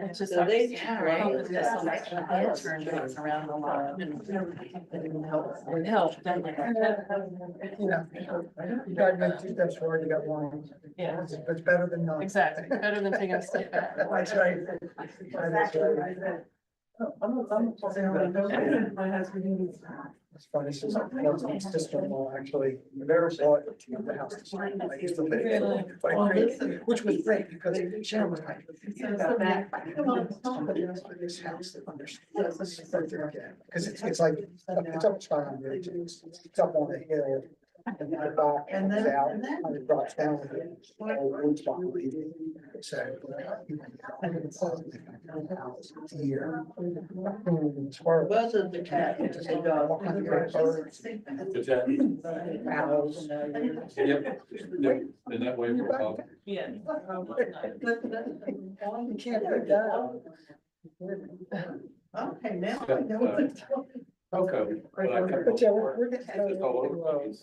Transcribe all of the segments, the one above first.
It's just so they with this election, it turned things around a lot. It helped. You know, you got to make 2 steps forward, you got 1. Yeah, It's better than none. exactly. Better than taking a step back. That's right. That's right. It's funny, since my sister-in-law actually never saw it to the house. I used to live in, which was great because she was like, somebody else in this house that understands this because it's like, it's up on it's up on the hill. And then back and then out, and it drops down. So. Here. Both of the cat and the dog. Owls. Yep. And that way we're all. Yeah. You can't put that. Okay, now I know what it's. Okay. But yeah, we're getting. It's just all over the place.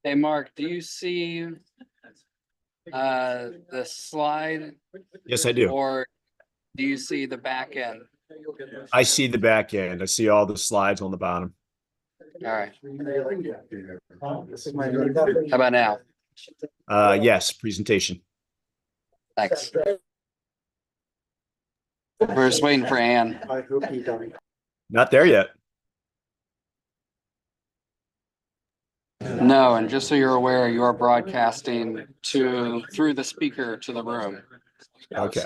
Hey, Mark, do you see the slide Yes, I do. or do you see the back end? I see the back end. I see all the slides on the bottom. All right. How about now? Yes, presentation. Thanks. We're just waiting for Ann. I hope he died. Not there yet. No, and just so you're aware, you are broadcasting through the speaker to the room. Okay.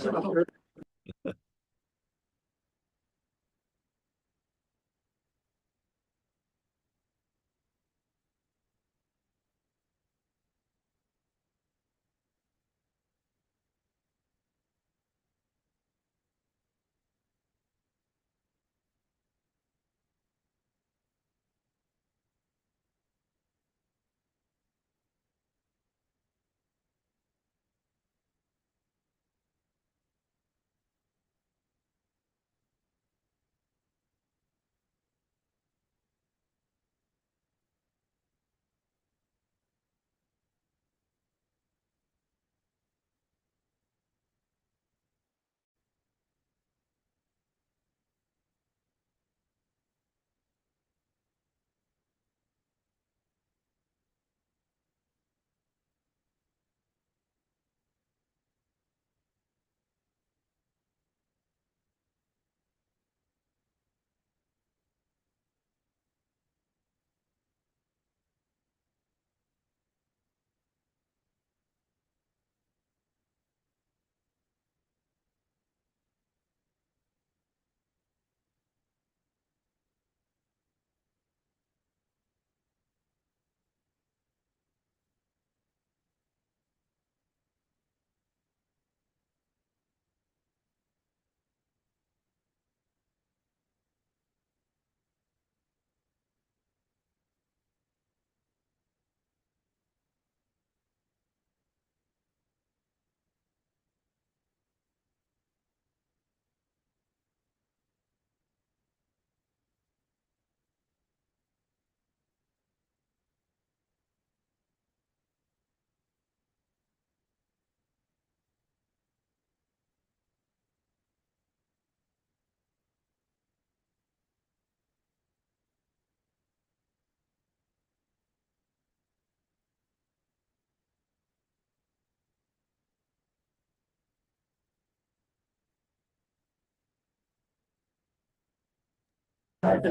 John,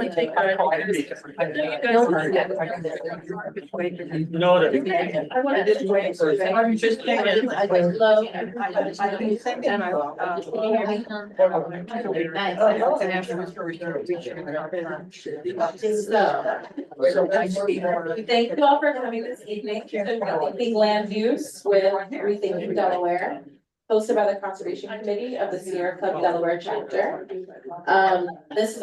we take our call. No, I wanted to wait for that. I'm just thinking. I love. And I. Thank you all for coming this evening to Rethinking Land Use with Rethinking Delaware, hosted by the Conservation Committee of the Sierra Club Delaware chapter. This is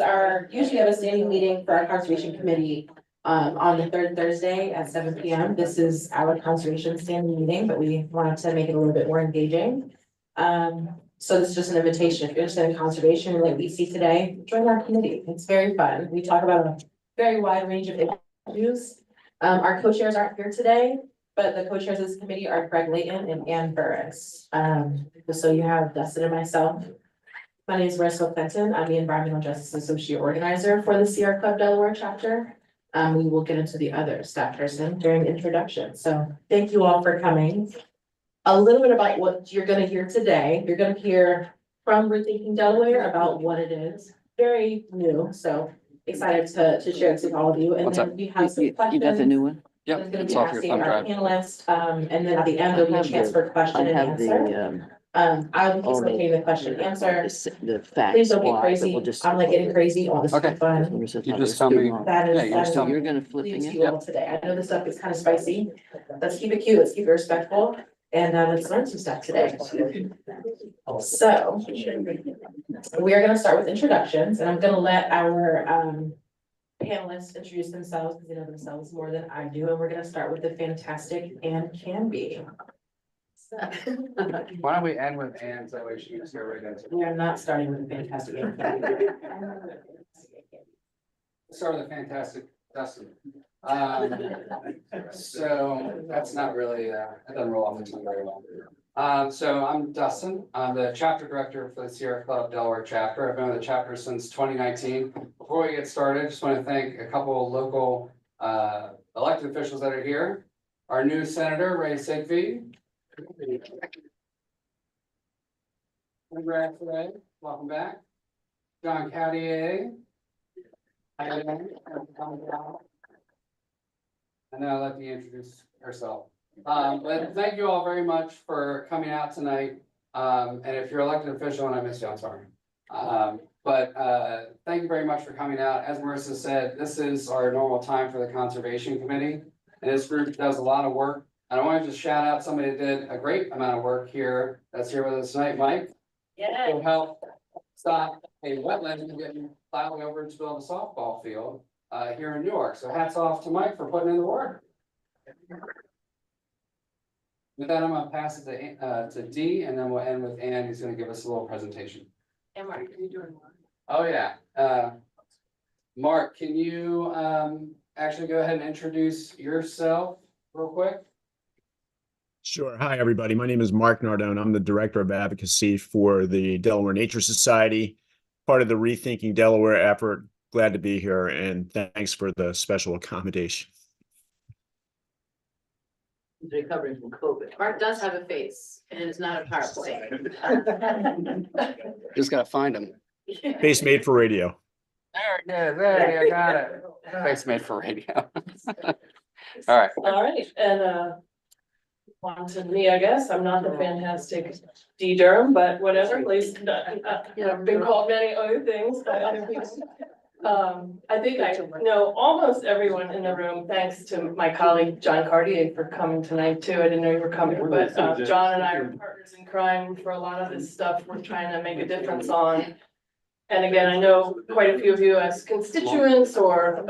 usually have a standing meeting for our Conservation Committee on the third Thursday at 7 p.m. This is our conservation standing meeting, but we wanted to make it a little bit more engaging. So this is just an invitation. If you're interested in conservation like we see today, join our committee. It's very fun. We talk about a very wide range of issues. Our co-chairs aren't here today, but the co-chairs of this committee are Craig Layton and Ann Burris. So you have Dustin and myself. My name is Marissa Fenton. I'm the Environmental Justice Associate Organizer for the Sierra Club Delaware chapter. We will get into the other staff person during introduction. So thank you all for coming. A little bit about what you're gonna hear today. You're gonna hear from Rethinking Delaware about what it is. Very new, so excited to share this with all of you. And What's then up? we have some You got the questions. new one? That's Yep, gonna it's be off your asking thumb our drive. panelists, and then at the end, there'll be a chance for question I and have answer. the, I'll be facilitating the question and answer. the facts. Please don't get why, but crazy. we'll just- I'm like getting crazy. Oh, this is Okay. fun. You just tell me. That Yeah, is, you that just is tell So me. you're gonna flip news it? to you all today. I know this stuff is kind of spicy. Let's keep it cute. Let's keep it respectful. And let's learn some stuff today. So we are gonna start with introductions, and I'm gonna let our panelists introduce themselves because they know themselves more than I do. And we're gonna start with the fantastic Ann Canby. Why don't we end with Ann, so that way she can go right into it. We are not starting with the fantastic Ann Canby. Start with a fantastic Dustin. So that's not really, that doesn't roll off the tongue very well. So I'm Dustin. I'm the chapter director for the Sierra Club Delaware chapter. I've been with the chapter since 2019. Before we get started, just want to thank a couple of local elected officials that are here. Our new senator, Ray Sigby. Congrats, Ray. Welcome back. John Cadier. And now I'll let you introduce herself. But thank you all very much for coming out tonight. And if you're elected official and I missed you, I'm sorry. Thank you very much for coming out. As Marissa said, this is our normal time for the Conservation Committee. And this group does a lot of work. And I want to just shout out somebody that did a great amount of work here that's here with us tonight, Mike. Yeah. To help stop a wetland from getting plowed over to build a softball field here in Newark. So hats off to Mike for putting in the work. With that, I'm gonna pass it to Dee, and then we'll end with Ann, who's gonna give us a little presentation. And Mark, are you doing one? Oh, yeah. Mark, can you actually go ahead and introduce yourself real quick? Sure. Hi, everybody. My name is Mark Nardone. I'm the Director of Advocacy for the Delaware Nature Society, part of the Rethinking Delaware effort. Glad to be here, and thanks for the special accommodation. Recovering from COVID. Mark does have a face and it's not a PowerPoint. Just gotta find him. Face made for radio. There it is. There, I got it. Face made for radio. All right. All right, and on to me, I guess. I'm not the fantastic Dee Durham, but whatever, at least I've been called many other things by other people. I think I know almost everyone in the room, thanks to my colleague John Cartier for coming tonight too. I didn't know you were coming, but John and I are partners in crime for a lot of this stuff we're trying to make a difference on. And again, I know quite a few of you as constituents or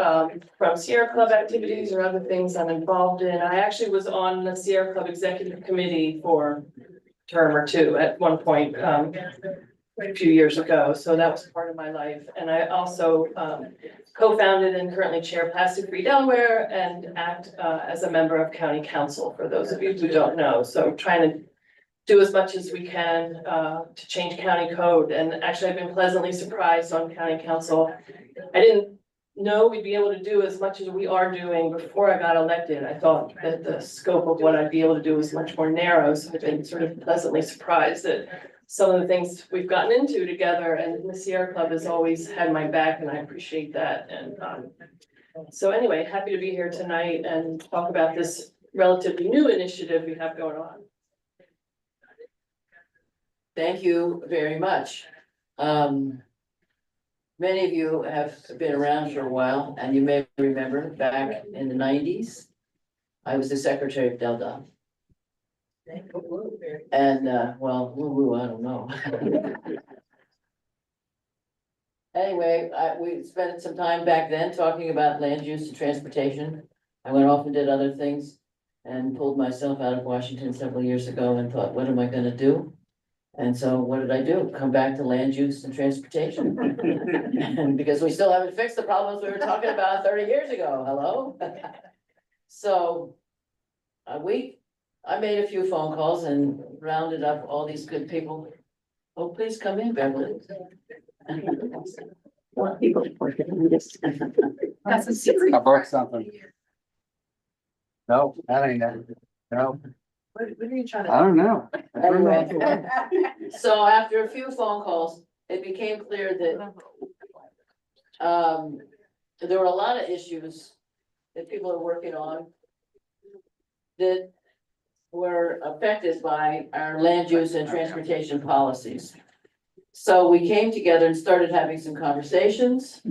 from Sierra Club activities or other things I'm involved in. I actually was on the Sierra Club Executive Committee for a term or two at one point a few years ago. So that was part of my life. And I also co-founded and currently chair Plastic Free Delaware and act as a member of County Council, for those of you who don't know. So trying to do as much as we can to change county code. And actually, I've been pleasantly surprised on county council. I didn't know we'd be able to do as much as we are doing before I got elected. I thought that the scope of what I'd be able to do was much more narrow. So I've been sort of pleasantly surprised that some of the things we've gotten into together, and the Sierra Club has always had my back, and I appreciate that, and, so anyway, happy to be here tonight and talk about this relatively new initiative we have going on. Thank you very much. Many of you have been around for a while, and you may remember back in the 90s, I was the secretary of Del. And, well, woo-woo, I don't know. Anyway, we spent some time back then talking about land use and transportation. I went off and did other things and pulled myself out of Washington several years ago and thought, what am I gonna do? And so what did I do? Come back to land use and transportation. And because we still haven't fixed the problems we were talking about 30 years ago, hello? So I made a few phone calls and rounded up all these good people. Oh, please come in, Beverly. Well, people working on this. That's a secret. I broke something. No, that ain't it. No, What are you trying to? I don't know. Anyway, so after a few phone calls, it became clear that there were a lot of issues that people are working on that were affected by our land use and transportation policies. So we came together and started having some conversations,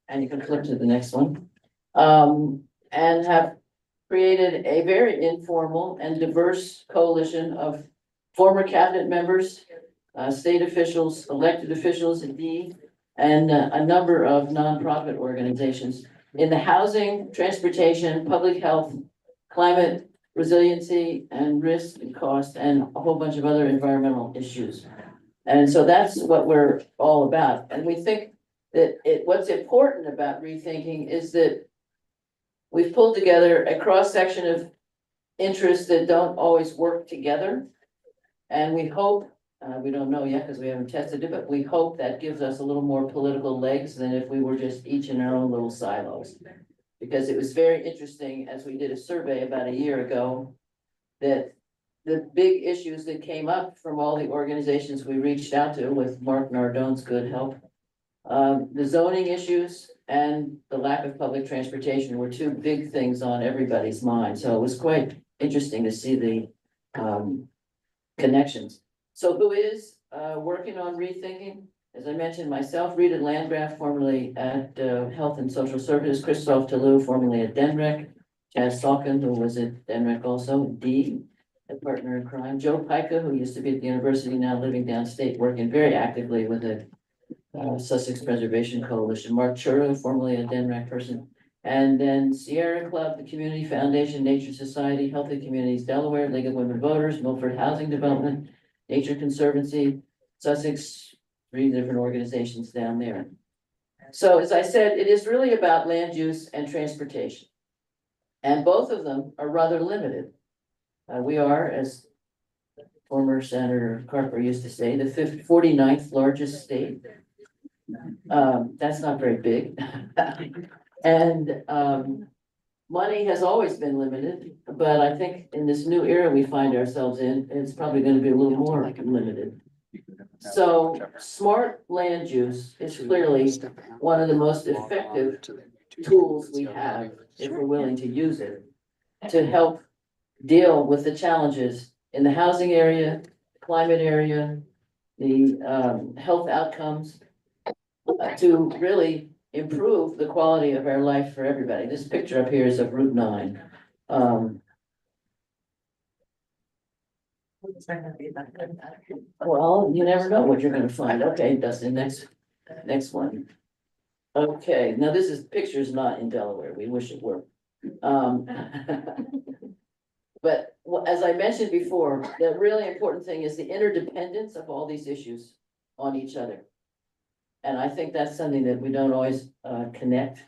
and you can flip to the next one. And have created a very informal and diverse coalition of former cabinet members, state officials, elected officials indeed, and a number of nonprofit organizations in the housing, transportation, public health, climate resiliency and risk and cost, and a whole bunch of other environmental issues. And so that's what we're all about. And we think that what's important about rethinking is that we've pulled together a cross-section of interests that don't always work together. And we hope, we don't know yet because we haven't tested it, but we hope that gives us a little more political legs than if we were just each in our own little silos. Because it was very interesting, as we did a survey about a year ago, that the big issues that came up from all the organizations we reached out to with Mark Nardone's good help, the zoning issues and the lack of public transportation were two big things on everybody's mind. So it was quite interesting to see the connections. So who is working on rethinking? As I mentioned, myself, Rita Landgraf, formerly at Health and Social Services, Christophe Toulouse, formerly at DENREC, Chaz Salkin, who was at DENREC also, Dee, a partner in crime, Joe Pica, who used to be at the university, now living downstate, working very actively with the Sussex Preservation Coalition, Mark Churro, formerly a DENREC person, and then Sierra Club, the Community Foundation, Nature Society, Healthy Communities Delaware, League of Women Voters, Milford Housing Development, Nature Conservancy, Sussex, 3 different organizations down there. So as I said, it is really about land use and transportation. And both of them are rather limited. We are, as former Senator Carper used to say, the 49th largest state. That's not very big. And money has always been limited, but I think in this new era we find ourselves in, it's probably going to be a little more limited. So smart land use is clearly one of the most effective tools we have, if we're willing to use it, to help deal with the challenges in the housing area, climate area, the health outcomes, to really improve the quality of our life for everybody. This picture up here is of Route 9. Well, you never know what you're gonna find. Okay, Dustin, next one. Okay, now this picture is not in Delaware. We wish it were. But as I mentioned before, the really important thing is the interdependence of all these issues on each other. And I think that's something that we don't always connect.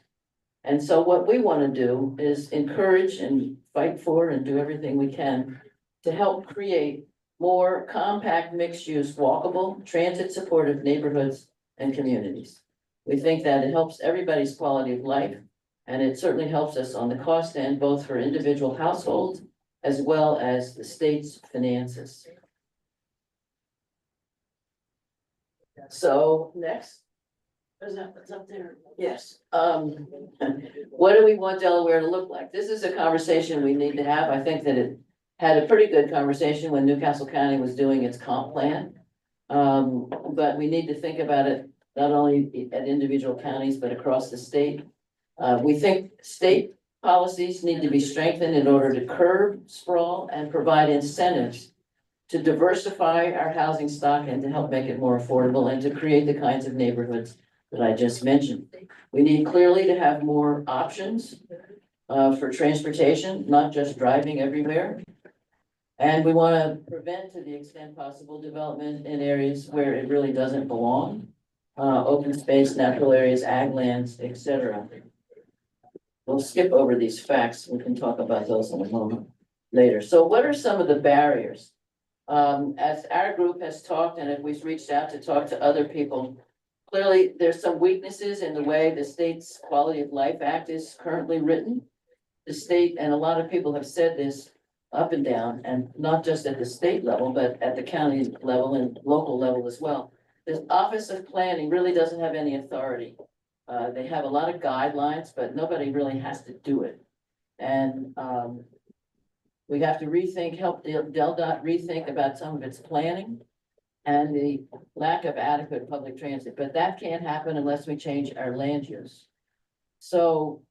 And so what we want to do is encourage and fight for and do everything we can to help create more compact, mixed-use, walkable, transit-supportive neighborhoods and communities. We think that it helps everybody's quality of life, and it certainly helps us on the cost end, both for individual households as well as the state's finances. So next. Is that what's up there? Yes, what do we want Delaware to look like? This is a conversation we need to have. I think that it had a pretty good conversation when Newcastle County was doing its comp plan. But we need to think about it not only at individual counties, but across the state. We think state policies need to be strengthened in order to curb sprawl and provide incentives to diversify our housing stock and to help make it more affordable and to create the kinds of neighborhoods that I just mentioned. We need clearly to have more options for transportation, not just driving everywhere. And we want to prevent, to the extent possible, development in areas where it really doesn't belong. Open space, natural areas, ag lands, etc. We'll skip over these facts. We can talk about those in a moment later. So what are some of the barriers? As our group has talked, and if we've reached out to talk to other people, clearly there's some weaknesses in the way the state's Quality of Life Act is currently written. The state, and a lot of people have said this up and down, and not just at the state level, but at the county level and local level as well. The Office of Planning really doesn't have any authority. They have a lot of guidelines, but nobody really has to do it. And we have to rethink, help DelDOT rethink about some of its planning and the lack of adequate public transit, but that can't happen unless we change our land use. So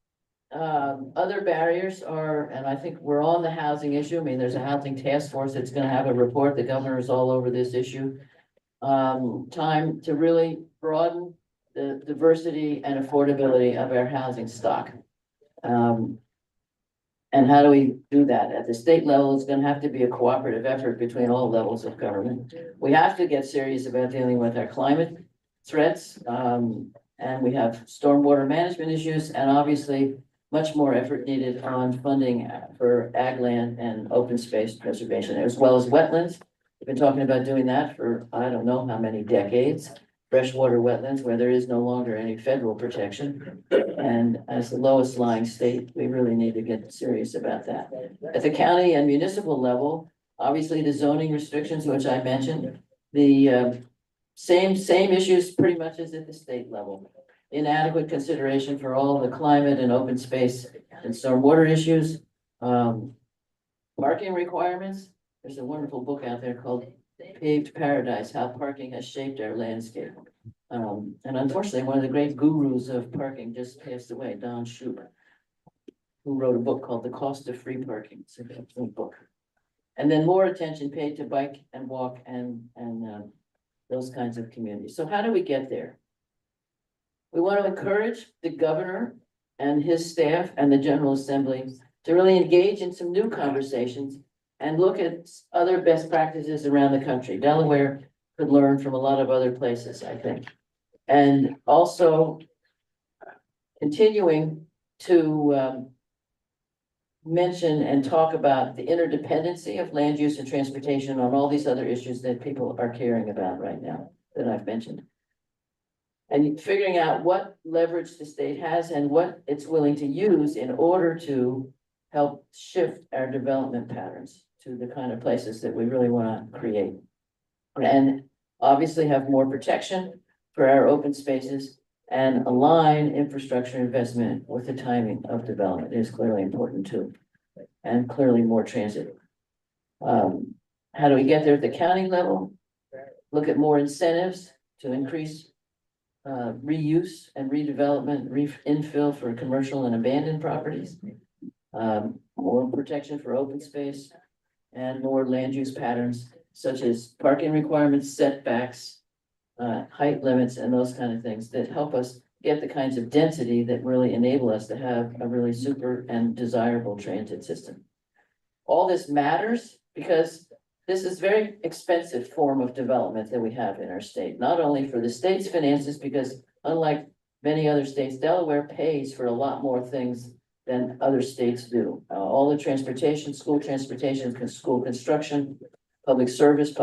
other barriers are, and I think we're on the housing issue. I mean, there's a housing task force that's gonna have a report. The governor's all over this issue. Time to really broaden the diversity and affordability of our housing stock. And how do we do that? At the state level, it's gonna have to be a cooperative effort between all levels of government. We have to get serious about dealing with our climate threats. And we have stormwater management issues, and obviously much more effort needed on funding for ag land and open space preservation, as well as wetlands. We've been talking about doing that for, I don't know how many decades. Freshwater wetlands where there is no longer any federal protection. And as the lowest lying state, we really need to get serious about that. At the county and municipal level, obviously the zoning restrictions, which I mentioned, the same issues pretty much as at the state level. Inadequate consideration for all the climate and open space and stormwater issues. Parking requirements. There's a wonderful book out there called Paved Paradise, How Parking Has Shaped Our Landscape. And unfortunately, one of the great gurus of parking just passed away, Don Schubert, who wrote a book called The Cost of Free Parking. It's a excellent book. And then more attention paid to bike and walk and those kinds of communities. So how do we get there? We want to encourage the governor and his staff and the General Assembly to really engage in some new conversations and look at other best practices around the country. Delaware could learn from a lot of other places, I think. And also continuing to mention and talk about the interdependency of land use and transportation on all these other issues that people are caring about right now that I've mentioned. And figuring out what leverage the state has and what it's willing to use in order to help shift our development patterns to the kind of places that we really want to create. And obviously have more protection for our open spaces and align infrastructure investment with the timing of development is clearly important too. And clearly more transit. How do we get there at the county level? Look at more incentives to increase reuse and redevelopment, infill for commercial and abandoned properties. More protection for open space and more land use patterns such as parking requirements, setbacks, height limits, and those kind of things that help us get the kinds of density that really enable us to have a really super and desirable transit system. All this matters because this is very expensive form of development that we have in our state, not only for the state's finances, because unlike many other states, Delaware pays for a lot more things than other states do. All the transportation, school transportation, school construction, public service,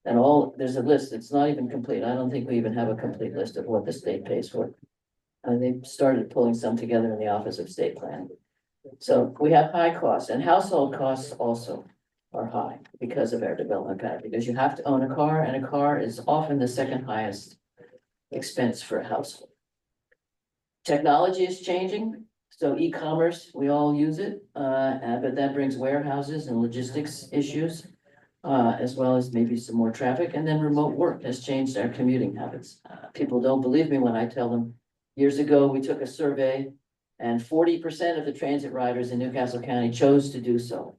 and all, there's a list. It's not even complete. I don't think we even have a complete list of what the state pays for. And they've started pulling some together in the Office of State Planning. So we have high costs and household costs also. are high because of our development pattern, because you have to own a car, and a car is often the second highest expense for a household. Technology is changing, so e-commerce, we all use it, but that brings warehouses and logistics issues, as well as maybe some more traffic, and then remote work has changed our commuting habits. People don't believe me when I tell them, years ago, we took a survey, and 40% of the transit riders in Newcastle County chose to do so.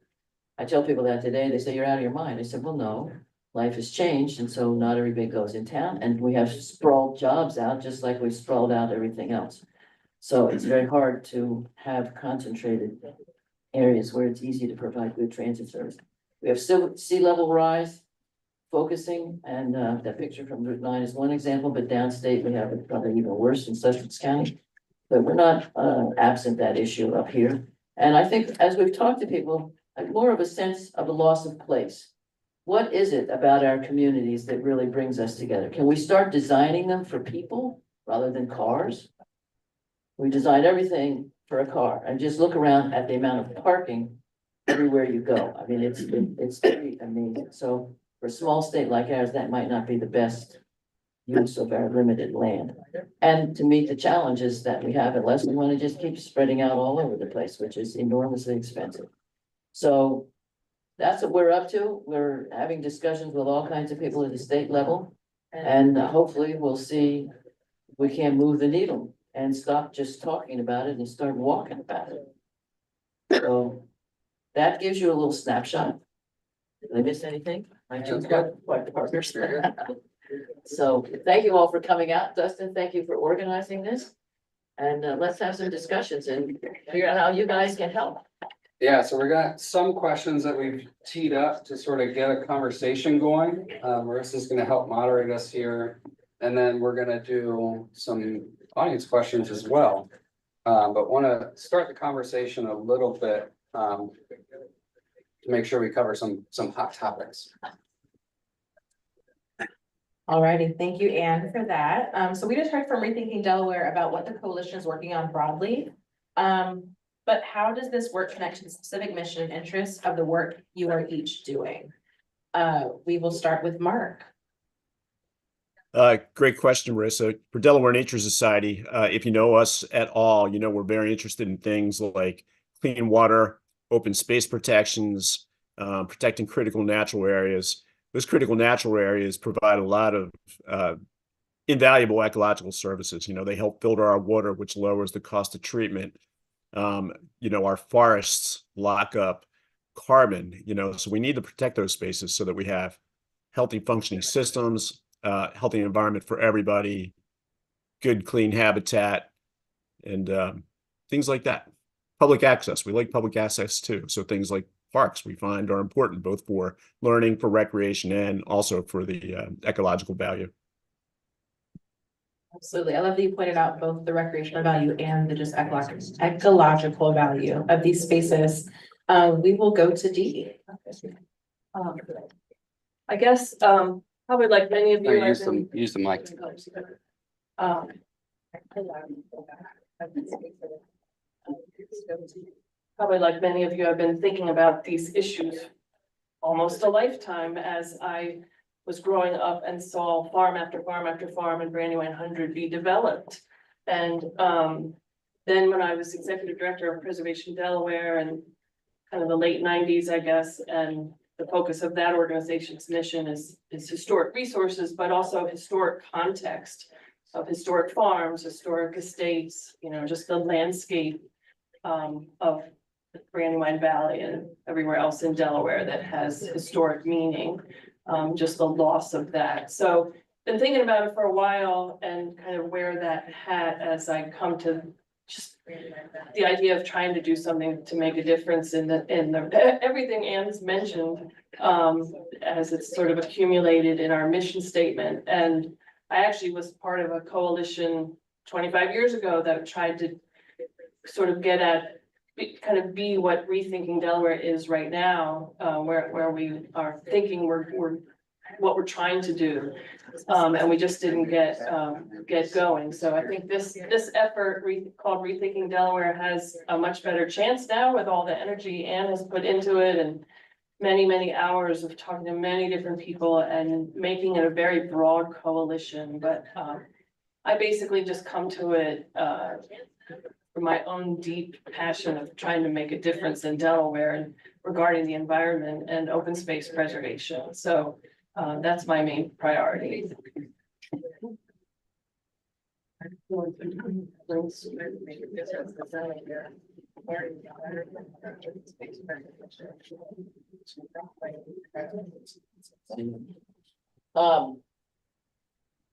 I tell people that today, they say, you're out of your mind. I said, well, no, life has changed, and so not everybody goes in town, and we have sprawled jobs out, just like we sprawled out everything else. So it's very hard to have concentrated areas where it's easy to provide good transit service. We have sea level rise focusing, and that picture from Route 9 is one example, but downstate we have it probably even worse in Sussex County. But we're not absent that issue up here. And I think as we've talked to people, like more of a sense of a loss of place. What is it about our communities that really brings us together? Can we start designing them for people rather than cars? We design everything for a car, and just look around at the amount of parking everywhere you go. I mean, it's pretty amazing. So for a small state like ours, that might not be the best use of our limited land. And to meet the challenges that we have, unless we want to just keep spreading out all over the place, which is enormously expensive. So that's what we're up to. We're having discussions with all kinds of people at the state level. And hopefully we'll see if we can move the needle and stop just talking about it and start walking about it. So that gives you a little snapshot. Did I miss anything? My two partners. So thank you all for coming out. Dustin, thank you for organizing this. And let's have some discussions and figure out how you guys can help. Yeah, so we got some questions that we've teed up to sort of get a conversation going. Marissa's gonna help moderate us here. And then we're gonna do some audience questions as well. But wanna start the conversation a little bit to make sure we cover some hot topics. Alrighty, thank you, Anne, for that. So we just heard from Rethinking Delaware about what the coalition is working on broadly. But how does this work connect to the specific mission and interests of the work you are each doing? We will start with Mark. Great question, Marissa. For Delaware Nature Society, if you know us at all, you know we're very interested in things like clean water, open space protections, protecting critical natural areas. Those critical natural areas provide a lot of invaluable ecological services. You know, they help filter our water, which lowers the cost of treatment. You know, our forests lock up carbon, you know, so we need to protect those spaces so that we have healthy functioning systems, healthy environment for everybody, good clean habitat, and things like that. Public access, we like public access too. So things like parks we find are important both for learning, for recreation, and also for the ecological value. Absolutely. I love that you pointed out both the recreational value and the just ecological value of these spaces. We will go to Dee. I guess, probably like many of you. Use the mic. Probably like many of you, I've been thinking about these issues almost a lifetime as I was growing up and saw farm after farm after farm in Brandywine 100 be developed. And then when I was executive director of Preservation Delaware and kind of the late 90s, I guess, and the focus of that organization's mission is historic resources, but also historic context of historic farms, historic estates, you know, just the landscape of the Brandywine Valley and everywhere else in Delaware that has historic meaning. Just the loss of that. So been thinking about it for a while and kind of wear that hat as I come to just the idea of trying to do something to make a difference in the everything Anne's mentioned as it's sort of accumulated in our mission statement. And I actually was part of a coalition 25 years ago that tried to sort of get at kind of be what Rethinking Delaware is right now, where we are thinking we're what we're trying to do, and we just didn't get going. So I think this effort called Rethinking Delaware has a much better chance now with all the energy Anne has put into it, and many hours of talking to many different people and making it a very broad coalition, but, I basically just come to it, for my own deep passion of trying to make a difference in Delaware and regarding the environment and open space preservation. So, that's my main priority.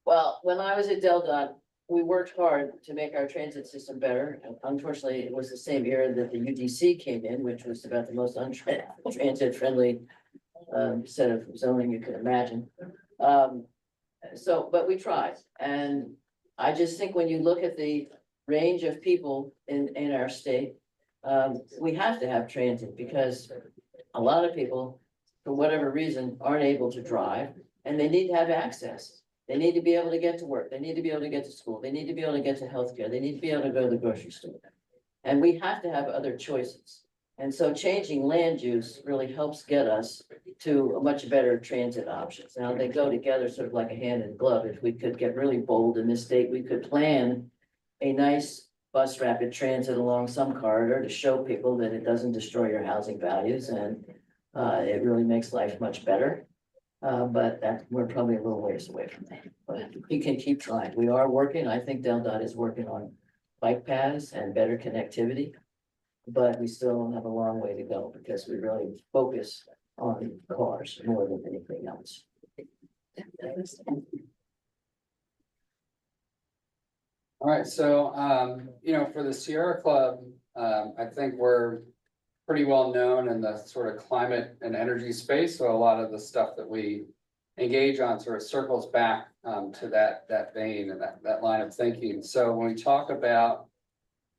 Well, when I was at Del Dot, we worked hard to make our transit system better. And unfortunately, it was the same era that the UDC came in, which was about the most transit friendly set of zoning you could imagine. But we tried, and I just think when you look at the range of people in our state, we have to have transit because a lot of people, for whatever reason, aren't able to drive, and they need to have access. They need to be able to get to work. They need to be able to get to school. They need to be able to get to healthcare. They need to be able to go to the grocery store. And we have to have other choices. And so changing land use really helps get us to a much better transit options. Now, they go together sort of like a hand in glove. If we could get really bold in this state, we could plan a nice bus rapid transit along some corridor to show people that it doesn't destroy your housing values and it really makes life much better. But that we're probably a little ways away from that, but we can keep trying. We are working. I think Del Dot is working on bike paths and better connectivity. But we still have a long way to go because we really focus on cars more than anything else. All right, so, for the Sierra Club, I think we're pretty well known in the sort of climate and energy space. So a lot of the stuff that we engage on sort of circles back to that vein and that line of thinking. So when we talk about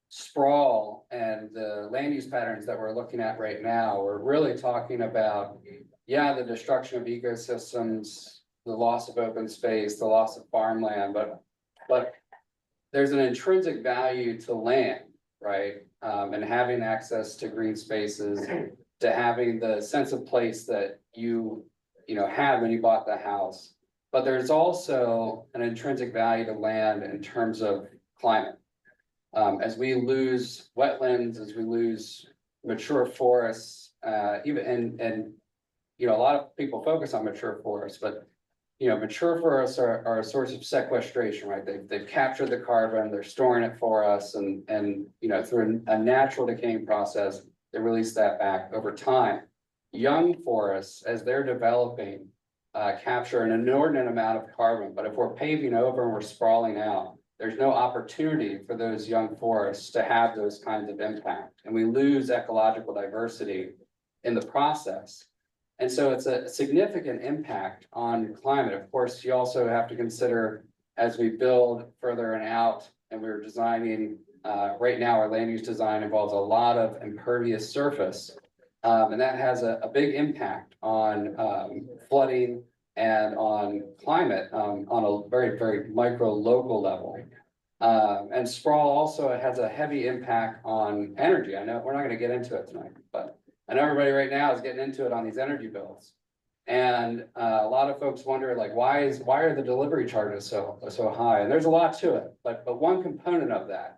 sprawl and the land use patterns that we're looking at right now, we're really talking about, the destruction of ecosystems, the loss of open space, the loss of farmland, but there's an intrinsic value to land, right? And having access to green spaces, to having the sense of place that you had when you bought the house. But there's also an intrinsic value to land in terms of climate. As we lose wetlands, as we lose mature forests, even a lot of people focus on mature forests, but mature forests are a source of sequestration, right? They've captured the carbon, they're storing it for us, and through a natural decaying process, they release that back over time. Young forests, as they're developing, capture an inordinate amount of carbon, but if we're paving over and we're sprawling out, there's no opportunity for those young forests to have those kinds of impact, and we lose ecological diversity in the process. And so it's a significant impact on climate. Of course, you also have to consider as we build further and out, and we're designing, right now our land use design involves a lot of impervious surface. And that has a big impact on flooding and on climate on a very, very micro local level. And sprawl also has a heavy impact on energy. I know we're not going to get into it tonight, but I know everybody right now is getting into it on these energy bills. And a lot of folks wonder, like, why are the delivery charges so high? And there's a lot to it, but one component of that,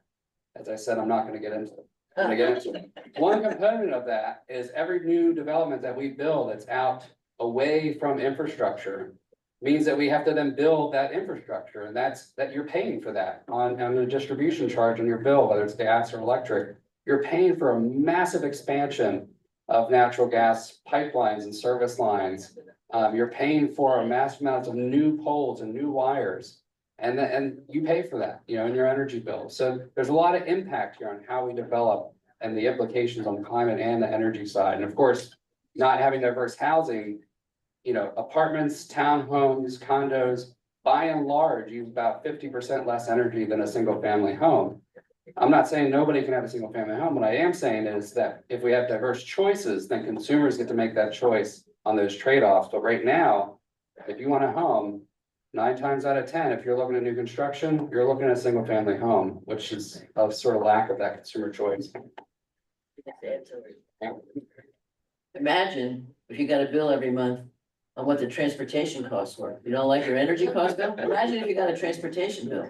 as I said, I'm not going to get into it. I'm going to get into it. One component of that is every new development that we build that's out away from infrastructure means that we have to then build that infrastructure, and that you're paying for that on the distribution charge on your bill, whether it's gas or electric. You're paying for a massive expansion of natural gas pipelines and service lines. You're paying for a massive amount of new poles and new wires, and you pay for that, in your energy bill. So there's a lot of impact here on how we develop and the implications on the climate and the energy side. And of course, not having diverse housing, apartments, townhomes, condos, by and large, use about 50% less energy than a single family home. I'm not saying nobody can have a single family home. What I am saying is that if we have diverse choices, then consumers get to make that choice on those trade-offs. But right now, if you want a home, 9 times out of 10, if you're looking at new construction, you're looking at a single family home, which is a sort of lack of that consumer choice. imagine if you got a bill every month on what the transportation costs were. You don't like your energy cost bill? Imagine if you got a transportation bill.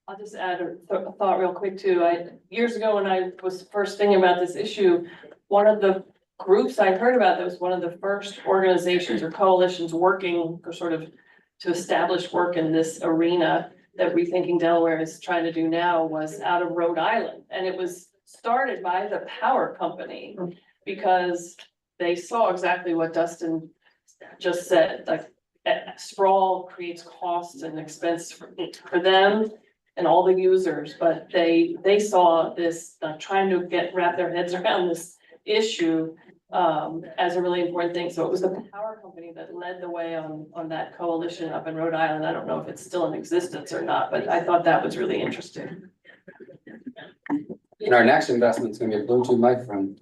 I'll just add a thought real quick too. Years ago, when I was first thinking about this issue, one of the groups I heard about that was one of the first organizations or coalitions working or sort of to establish work in this arena that Rethinking Delaware is trying to do now was out of Rhode Island. And it was started by the power company because they saw exactly what Dustin just said, like sprawl creates costs and expense for them and all the users, but they saw this, trying to wrap their heads around this issue as a really important thing. So it was the power company that led the way on that coalition up in Rhode Island. I don't know if it's still in existence or not, but I thought that was really interesting. And our next investment is gonna be a Bluetooth microphone.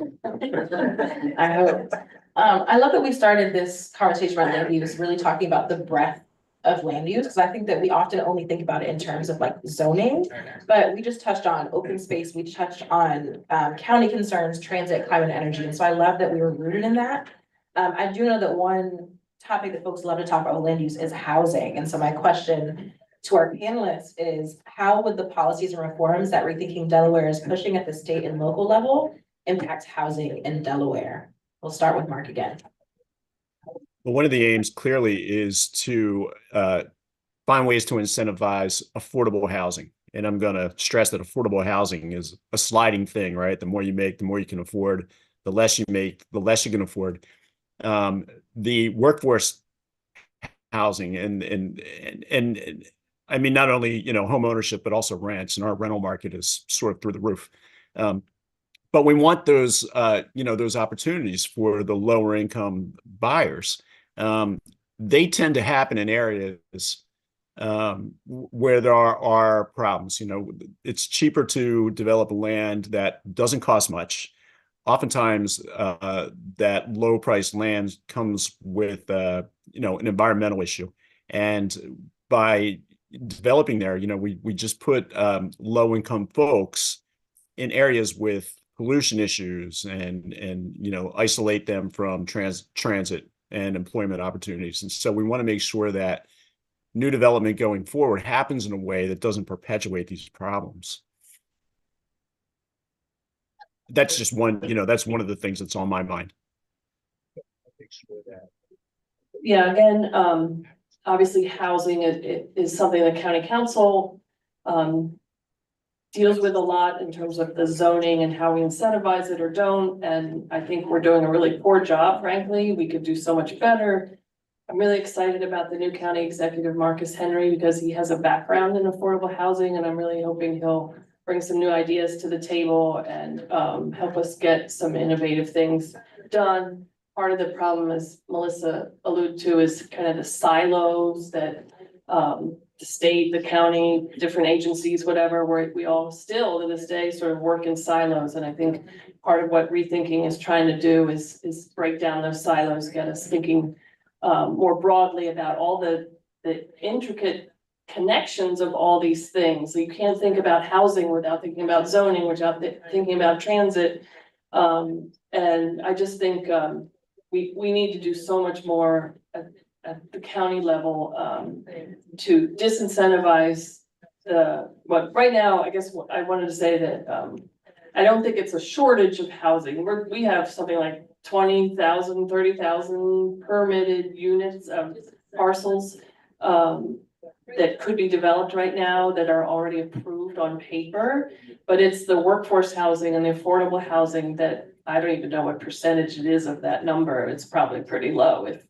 I hope. I love that we started this conversation around land use, really talking about the breadth of land use, because I think that we often only think about it in terms of like zoning, but we just touched on open space, we touched on county concerns, transit, climate, and energy, and so I love that we were rooted in that. I do know that one topic that folks love to talk about with land use is housing, and so my question to our panelists is, how would the policies and reforms that Rethinking Delaware is pushing at the state and local level impact housing in Delaware? We'll start with Mark again. Well, one of the aims clearly is to find ways to incentivize affordable housing. And I'm going to stress that affordable housing is a sliding thing, right? The more you make, the more you can afford. The less you make, the less you can afford. The workforce housing and I mean, not only, you know, home ownership, but also rents, and our rental market is sort of through the roof. But we want those, you know, those opportunities for the lower income buyers. They tend to happen in areas where there are problems. You know, it's cheaper to develop land that doesn't cost much. Oftentimes, that low priced land comes with, you know, an environmental issue. And by developing there, you know, we just put low income folks in areas with pollution issues and you know, isolate them from transit and employment opportunities. And so we want to make sure that new development going forward happens in a way that doesn't perpetuate these problems. That's just one, you know, that's one of the things that's on my mind. Yeah, again, obviously housing is something the county council deals with a lot in terms of the zoning and how we incentivize it or don't. And I think we're doing a really poor job, frankly. We could do so much better. I'm really excited about the new county executive, Marcus Henry, because he has a background in affordable housing, and I'm really hoping he'll bring some new ideas to the table and help us get some innovative things done. Part of the problem, as Melissa alluded to, is kind of the silos that the state, the county, different agencies, whatever, where we all still to this day sort of work in silos. And I think part of what Rethinking is trying to do is break down those silos, get us thinking more broadly about all the intricate connections of all these things. So you can't think about housing without thinking about zoning, without thinking about transit. And I just think we need to do so much more at the county level to disincentivize what right now, I guess what I wanted to say that I don't think it's a shortage of housing. We have something like 20,000, 30,000 permitted units of parcels that could be developed right now that are already approved on paper. But it's the workforce housing and the affordable housing that I don't even know what percentage it is of that number. It's probably pretty low, if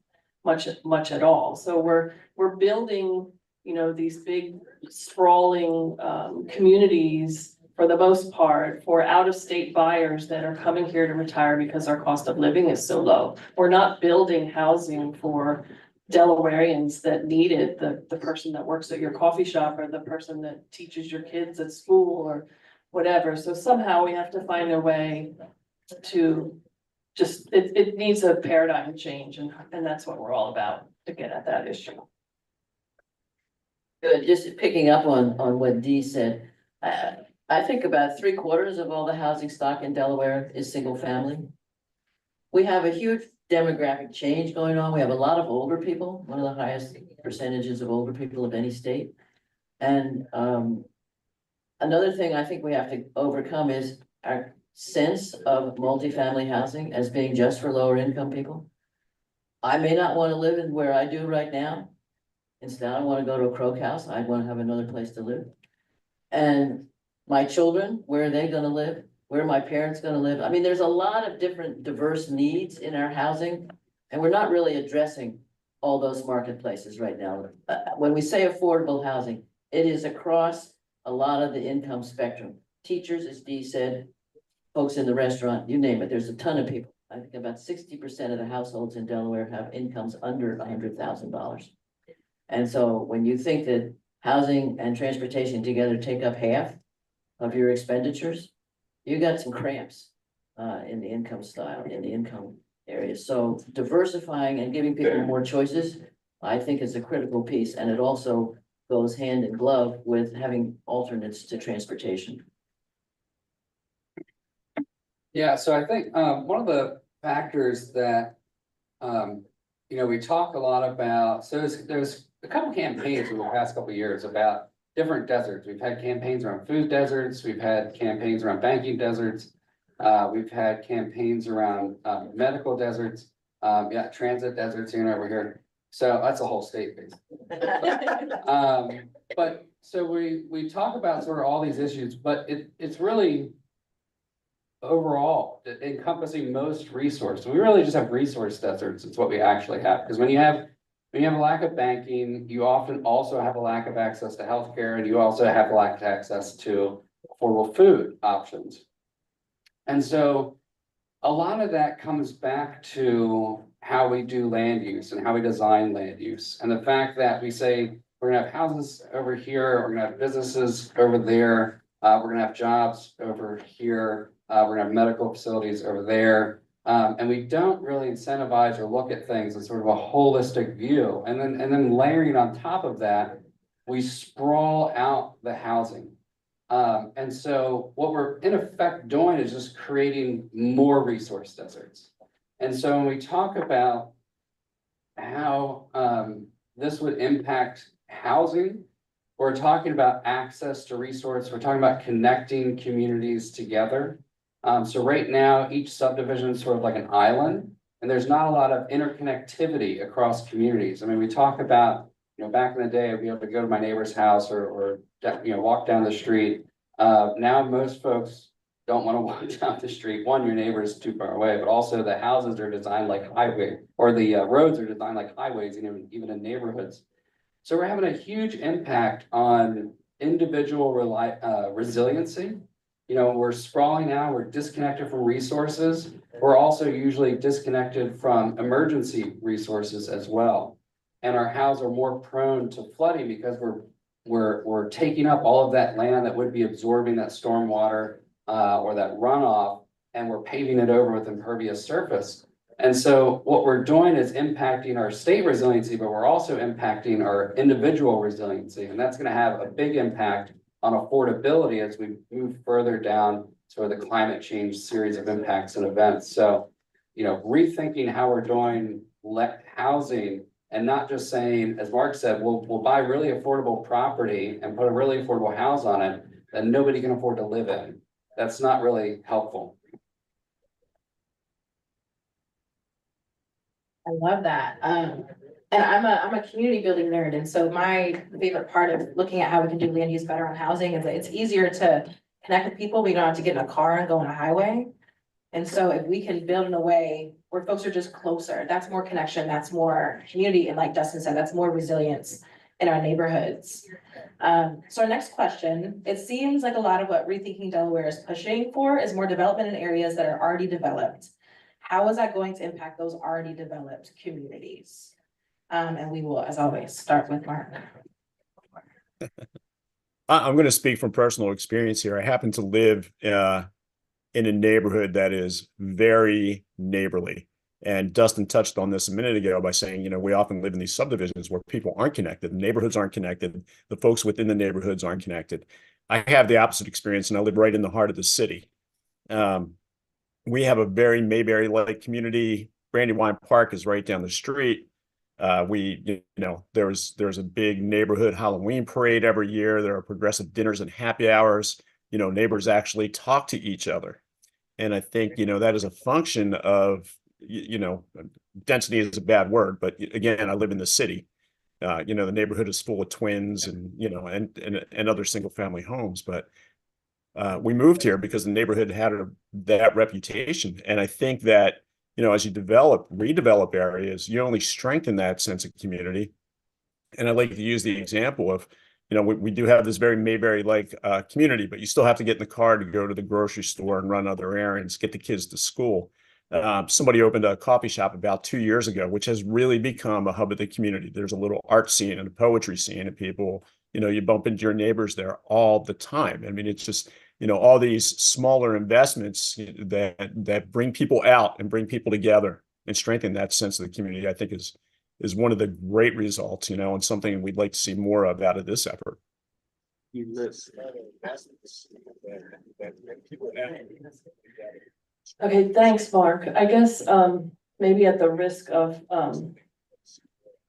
much at all. So we're building, you know, these big sprawling communities for the most part for out-of-state buyers that are coming here to retire because our cost of living is so low. We're not building housing for Delawareans that need it, the person that works at your coffee shop or the person that teaches your kids at school or whatever. So somehow we have to find a way to just, it needs a paradigm change, and that's what we're all about to get at that issue. Good, just picking up on what Dee said. I think about 3/4 of all the housing stock in Delaware is single family. We have a huge demographic change going on. We have a lot of older people, one of the highest percentages of older people of any state. And another thing I think we have to overcome is our sense of multifamily housing as being just for lower income people. I may not want to live in where I do right now. Instead, I want to go to a Croak house. I want to have another place to live. And my children, where are they gonna live? Where are my parents gonna live? I mean, there's a lot of different diverse needs in our housing. And we're not really addressing all those marketplaces right now. When we say affordable housing, it is across a lot of the income spectrum. Teachers, as Dee said, folks in the restaurant, you name it, there's a ton of people. I think about 60% of the households in Delaware have incomes under $100,000. And so when you think that housing and transportation together take up half of your expenditures, you got some cramps in the income style, in the income area. So diversifying and giving people more choices, I think is a critical piece. And it also goes hand in glove with having alternates to transportation. Yeah, so I think one of the factors that we talk a lot about, so there's a couple campaigns over the past couple of years about different deserts. We've had campaigns around food deserts, we've had campaigns around banking deserts, we've had campaigns around medical deserts, transit deserts over here. So that's a whole state basically. But so we talk about sort of all these issues, but it's really overall encompassing most resource. We really just have resource deserts. It's what we actually have. Because when you have a lack of banking, you often also have a lack of access to healthcare, and you also have lack of access to affordable food options. And so a lot of that comes back to how we do land use and how we design land use. And the fact that we say we're gonna have houses over here, we're gonna have businesses over there, we're gonna have jobs over here, we're gonna have medical facilities over there. And we don't really incentivize or look at things as sort of a holistic view. And then layering on top of that, we sprawl out the housing. And so what we're in effect doing is just creating more resource deserts. And so when we talk about how this would impact housing, we're talking about access to resource, we're talking about connecting communities together. So right now, each subdivision is sort of like an island, and there's not a lot of interconnectivity across communities. I mean, we talk about, back in the day, I'd be able to go to my neighbor's house or walk down the street. Now most folks don't want to walk down the street. One, your neighbor is too far away, but also the houses are designed like highway, or the roads are designed like highways, even in neighborhoods. So we're having a huge impact on individual resiliency. We're sprawling out, we're disconnected from resources. We're also usually disconnected from emergency resources as well. And our houses are more prone to flooding because we're taking up all of that land that would be absorbing that stormwater or that runoff, and we're paving it over with impervious surface. And so what we're doing is impacting our state resiliency, but we're also impacting our individual resiliency. And that's going to have a big impact on affordability as we move further down sort of the climate change series of impacts and events. So, rethinking how we're doing housing, and not just saying, as Mark said, we'll buy really affordable property and put a really affordable house on it that nobody can afford to live in. That's not really helpful. I love that. And I'm a community building nerd. And so my favorite part of looking at how we can do land use better on housing is that it's easier to connect with people. We don't have to get in a car and go on a highway. And so if we can build in a way where folks are just closer, that's more connection, that's more community. And like Dustin said, that's more resilience in our neighborhoods. So our next question, it seems like a lot of what Rethinking Delaware is pushing for is more development in areas that are already developed. How is that going to impact those already developed communities? And we will, as always, start with Mark. I'm going to speak from personal experience here. I happen to live in a neighborhood that is very neighborly. And Dustin touched on this a minute ago by saying, we often live in these subdivisions where people aren't connected, the neighborhoods aren't connected, the folks within the neighborhoods aren't connected. I have the opposite experience, and I live right in the heart of the city. We have a very Mayberry-like community. Brandywine Park is right down the street. There's a big neighborhood Halloween parade every year. There are progressive dinners and happy hours. Neighbors actually talk to each other. And I think, that is a function of, density is a bad word, but again, I live in the city. The neighborhood is full of twins and other single family homes, but we moved here because the neighborhood had that reputation. And I think that, as you redevelop areas, you only strengthen that sense of community. And I like to use the example of, we do have this very Mayberry-like community, but you still have to get in the car to go to the grocery store and run other errands, get the kids to school. Somebody opened a coffee shop about 2 years ago, which has really become a hub of the community. There's a little art scene and a poetry scene, and people, you bump into your neighbors there all the time. I mean, it's just, all these smaller investments that bring people out and bring people together and strengthen that sense of the community, I think is one of the great results, and something we'd like to see more of out of this effort. Okay, thanks, Mark. I guess, maybe at the risk of,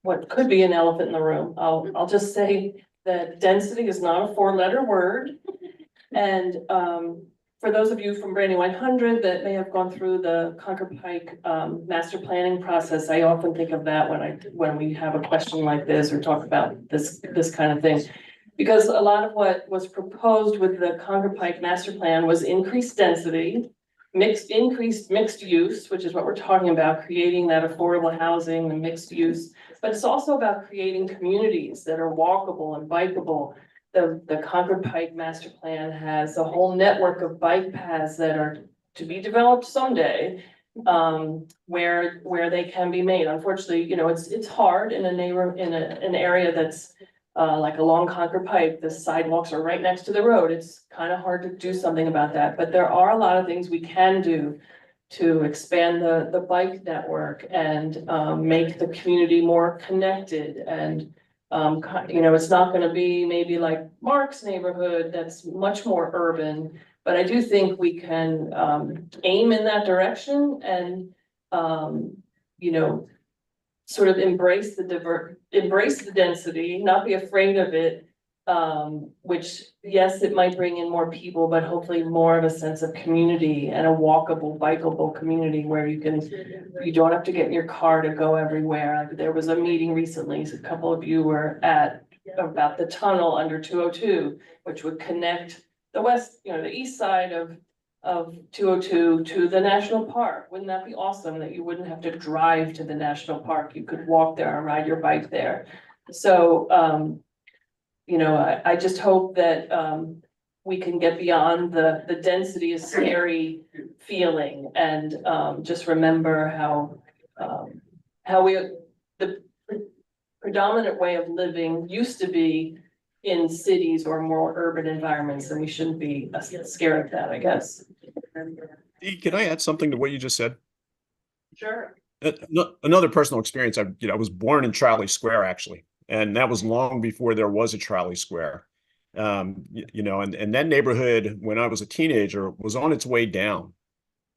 what could be an elephant in the room, I'll just say that density is not a 4-letter word. And, for those of you from Brandywine 100 that may have gone through the Concord Pike master planning process, I often think of that when we have a question like this or talk about this kind of thing. Because a lot of what was proposed with the Concord Pike master plan was increased density, increased mixed use, which is what we're talking about, creating that affordable housing and mixed use. But it's also about creating communities that are walkable and bikeable. The Concord Pike master plan has a whole network of bike paths that are to be developed someday, where they can be made. Unfortunately, it's hard in an area that's like along Concord Pike. The sidewalks are right next to the road. It's kind of hard to do something about that, but there are a lot of things we can do to expand the bike network and make the community more connected. And it's not going to be maybe like Mark's neighborhood that's much more urban, but I do think we can aim in that direction and sort of embrace the density, not be afraid of it. Which, yes, it might bring in more people, but hopefully more of a sense of community and a walkable, bikeable community where you don't have to get in your car to go everywhere. There was a meeting recently, a couple of you were at, about the tunnel under 202, which would connect the east side of 202 to the national park. Wouldn't that be awesome that you wouldn't have to drive to the national park? You could walk there and ride your bike there. So, I just hope that we can get beyond the density is scary feeling and just remember how the predominant way of living used to be in cities or more urban environments, and we shouldn't be scared of that, I guess. Can I add something to what you just said? Sure. Another personal experience. I was born in Charlie Square, actually. And that was long before there was a Charlie Square. And that neighborhood, when I was a teenager, was on its way down.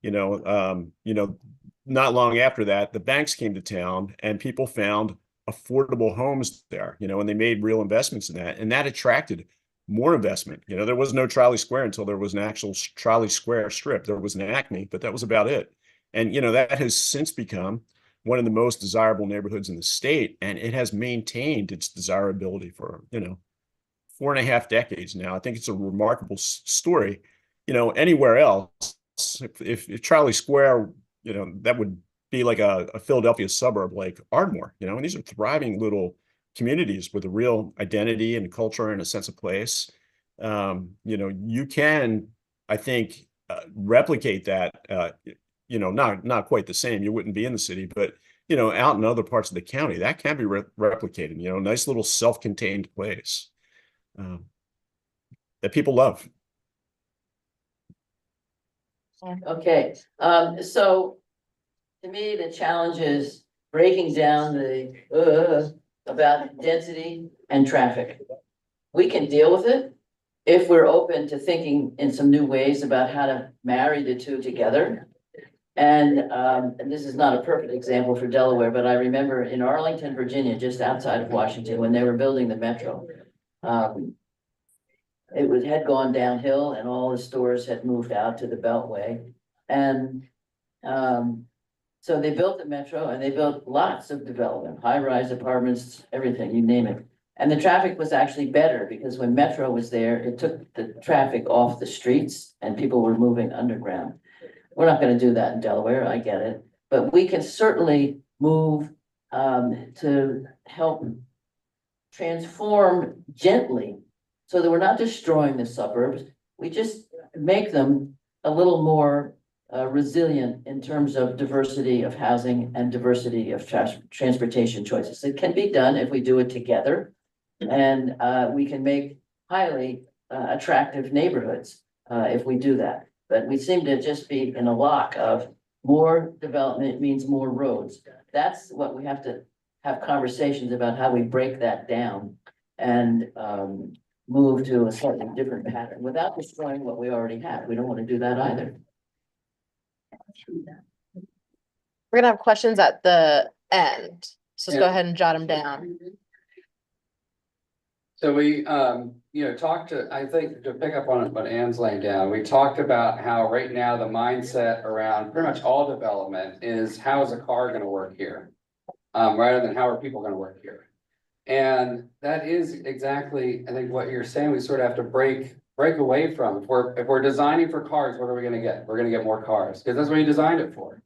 Not long after that, the banks came to town and people found affordable homes there, and they made real investments in that. And that attracted more investment. There was no Charlie Square until there was an actual Charlie Square strip. There was an Acme, but that was about it. And, that has since become one of the most desirable neighborhoods in the state, and it has maintained its desirability for 4.5 decades now. I think it's a remarkable story. Anywhere else, if Charlie Square, that would be like a Philadelphia suburb like Ardmore, and these are thriving little communities with a real identity and culture and a sense of place. You can, I think, replicate that. Not quite the same. You wouldn't be in the city, but out in other parts of the county, that can be replicated. Nice little self-contained place that people love. Okay, so to me, the challenge is breaking down the about density and traffic. We can deal with it if we're open to thinking in some new ways about how to marry the two together. And this is not a perfect example for Delaware, but I remember in Arlington, Virginia, just outside of Washington, when they were building the metro. Had gone downhill and all the stores had moved out to the Beltway. And so they built the metro and they built lots of development, high-rise apartments, everything, you name it. And the traffic was actually better because when metro was there, it took the traffic off the streets and people were moving underground. We're not gonna do that in Delaware, I get it, but we can certainly move to help transform gently so that we're not destroying the suburbs. We just make them a little more resilient in terms of diversity of housing and diversity of transportation choices. It can be done if we do it together. And we can make highly attractive neighborhoods if we do that. But we seem to just be in a lock of more development means more roads. That's what we have to have conversations about, how we break that down and move to a slightly different pattern without destroying what we already have. We don't want to do that either. We're gonna have questions at the end, so let's go Yeah. ahead and jot them down. So we, talked to, I think, to pick up on what Ann's laying down, we talked about how right now the mindset around pretty much all development is how is a car gonna work here? Rather than how are people gonna work here? And that is exactly, I think, what you're saying, we sort of have to break away from. If we're designing for cars, what are we gonna get? We're gonna get more cars, because that's what you designed it for.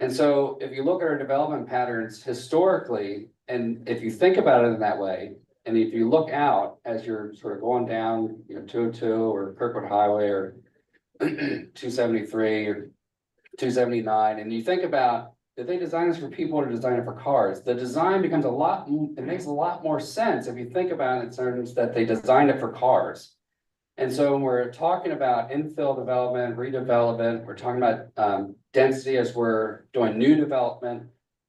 And so if you look at our development patterns historically, and if you think about it in that way, and if you look out as you're sort of going down, 202 or Kirkwood Highway or 273 or 279, and you think about, did they design this for people or design it for cars? The design becomes it makes a lot more sense if you think about it in terms that they designed it for cars. And so when we're talking about infill development, redevelopment, we're talking about density as we're doing new development.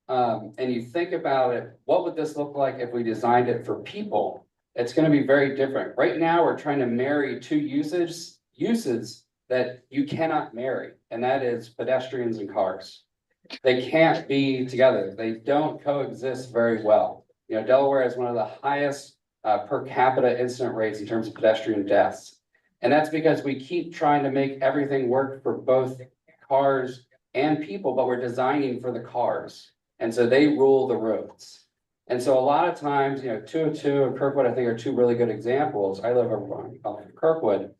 And you think about it, what would this look like if we designed it for people? It's going to be very different. Right now, we're trying to marry two uses that you cannot marry, and that is pedestrians and cars. They can't be together. They don't coexist very well. Delaware has one of the highest per capita incident rates in terms of pedestrian deaths. And that's because we keep trying to make everything work for both cars and people, but we're designing for the cars. And so they rule the roads. And so a lot of times, 202 and Kirkwood, I think, are two really good examples. I live over on Kirkwood.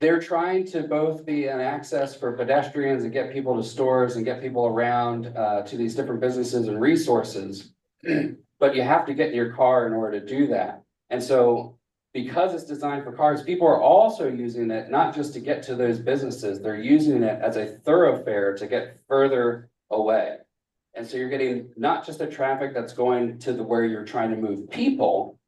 They're trying to both be an access for pedestrians and get people to stores and get people around to these different businesses and resources. But you have to get in your car in order to do that. And so because it's designed for cars, people are also using it not just to get to those businesses, they're using it as a thoroughfare to get further away. And so you're getting not just the traffic that's going to where you're trying to move people,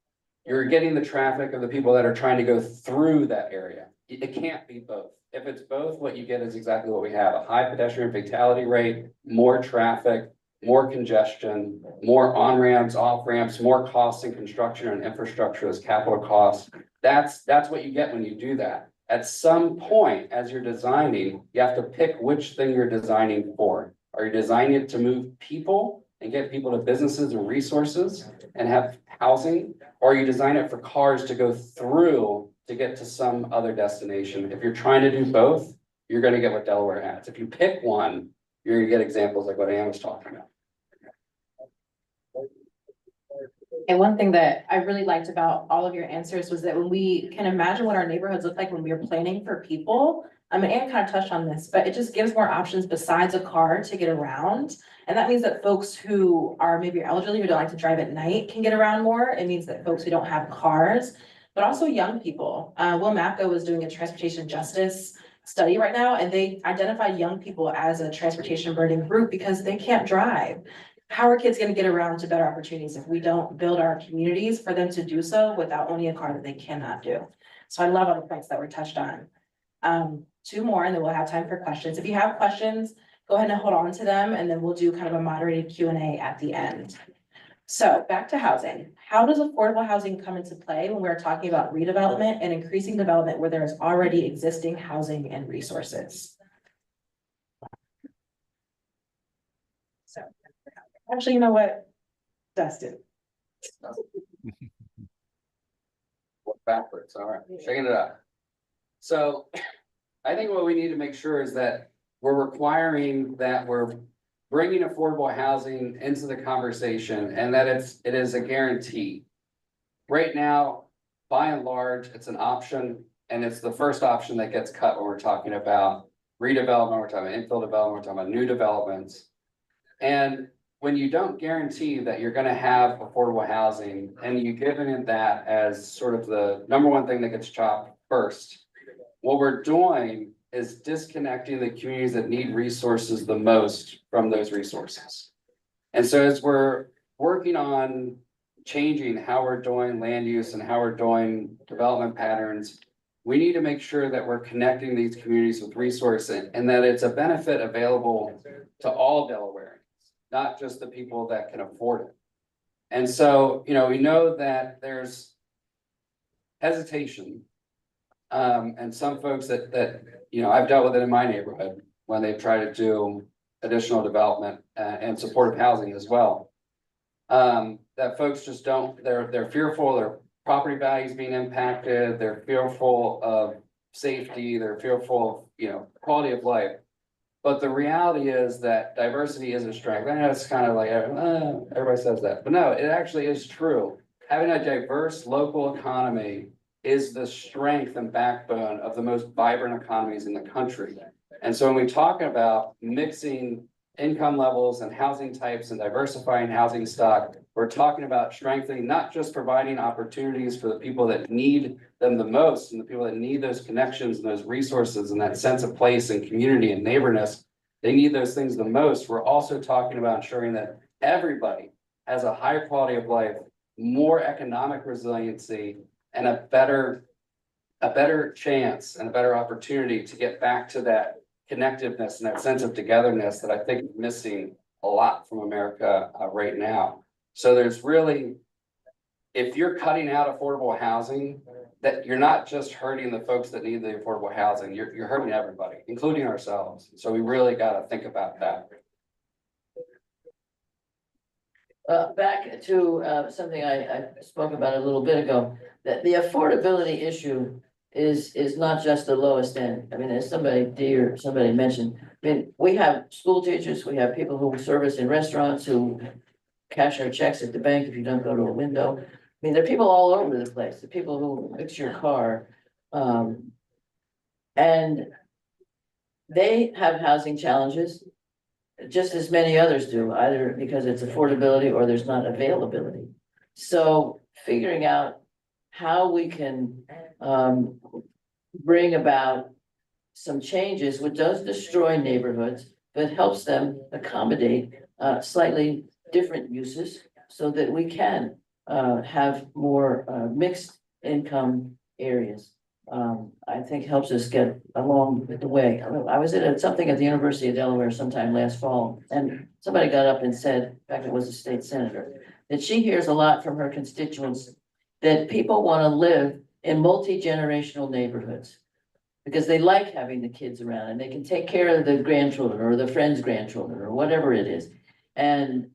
you're getting the traffic of the people that are trying to go through that area. It can't be both. If it's both, what you get is exactly what we have: a high pedestrian fatality rate, more traffic, more congestion, more on-ramps, off-ramps, more costs in construction and infrastructure as capital costs. That's what you get when you do that. At some point, as you're designing, you have to pick which thing you're designing for. Are you designing it to move people and get people to businesses and resources and have housing? Or are you designing it for cars to go through to get to some other destination? If you're trying to do both, you're going to get what Delaware has. If you pick one, you're gonna get examples like what Ann was talking about. And one thing that I really liked about all of your answers was that when we can imagine what our neighborhoods look like when we are planning for people, I mean, Ann kind of touched on this, but it just gives more options besides a car to get around. And that means that folks who are maybe elderly, who don't like to drive at night, can get around more. It means that folks who don't have cars, but also young people. Will Mapco was doing a transportation justice study right now, and they identified young people as a transportation burden group because they can't drive. How are kids going to get around to better opportunities if we don't build our communities for them to do so without owning a car that they cannot do? So I love all the points that were touched on. Two more, and then we'll have time for questions. If you have questions, go ahead and hold on to them, and then we'll do kind of a moderated Q&A at the end. So back to housing. How does affordable housing come into play when we're talking about redevelopment and increasing development where there is already existing housing and resources? So, actually, you know what? Dustin. Work backwards, all right, shaking it up. So I think what we need to make sure is that we're requiring that we're bringing affordable housing into the conversation and that it is a guarantee. Right now, by and large, it's an option and it's the first option that gets cut when we're talking about redevelopment, we're talking about infill development, we're talking about new developments. And when you don't guarantee that you're gonna have affordable housing and you given it that as sort of the number one thing that gets chopped first, what we're doing is disconnecting the communities that need resources the most from those resources. And so as we're working on changing how we're doing land use and how we're doing development patterns, we need to make sure that we're connecting these communities with resources and that it's a benefit available to all Delawareans, not just the people that can afford it. And so, we know that there's hesitation. And some folks that I've dealt with it in my neighborhood when they try to do additional development and supportive housing as well. That folks just they're fearful, their property values being impacted, they're fearful of safety, they're fearful of, quality of life. But the reality is that diversity is a strength. I know it's kind of like, everybody says that, but no, it actually is true. Having a diverse local economy is the strength and backbone of the most vibrant economies in the country. And so when we talk about mixing income levels and housing types and diversifying housing stock, we're talking about strengthening, not just providing opportunities for the people that need them the most and the people that need those connections and those resources and that sense of place and community and neighborness. They need those things the most. We're also talking about ensuring that everybody has a higher quality of life, more economic resiliency, and a better chance and a better opportunity to get back to that connectiveness and that sense of togetherness that I think is missing a lot from America right now. So there's really, if you're cutting out affordable housing, that you're not just hurting the folks that need the affordable housing, you're hurting everybody, including ourselves. So we really got to think about that. Back to something I spoke about a little bit ago, that the affordability issue is not just the lowest end. I mean, as somebody mentioned, we have school teachers, we have people who service in restaurants, who cash our checks at the bank if you don't go to a window. There are people all over the place, the people who fix your car. And they have housing challenges, just as many others do, either because it's affordability or there's not availability. So figuring out how we can bring about some changes, which does destroy neighborhoods, but helps them accommodate slightly different uses so that we can have more mixed income areas. I think helps us get along the way. I was at something at the University of Delaware sometime last fall, and somebody got up and said, in fact, it was a state senator, that she hears a lot from her constituents that people want to live in multi-generational neighborhoods because they like having the kids around and they can take care of the grandchildren or the friends' grandchildren or whatever it is. And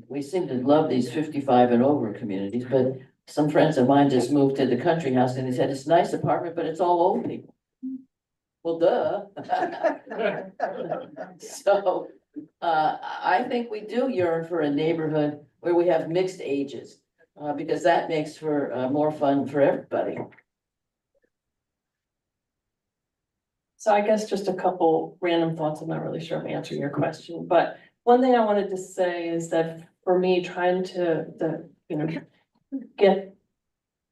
we seem to love these 55 and over communities, but some friends of mine just moved to the country house and they said, it's a nice apartment, but it's all old people. Well, duh. So I think we do yearn for a neighborhood where we have mixed ages, because that makes for more fun for everybody. So I guess just a couple random thoughts. I'm not really sure if I'm answering your question, but one thing I wanted to say is that for me, trying to get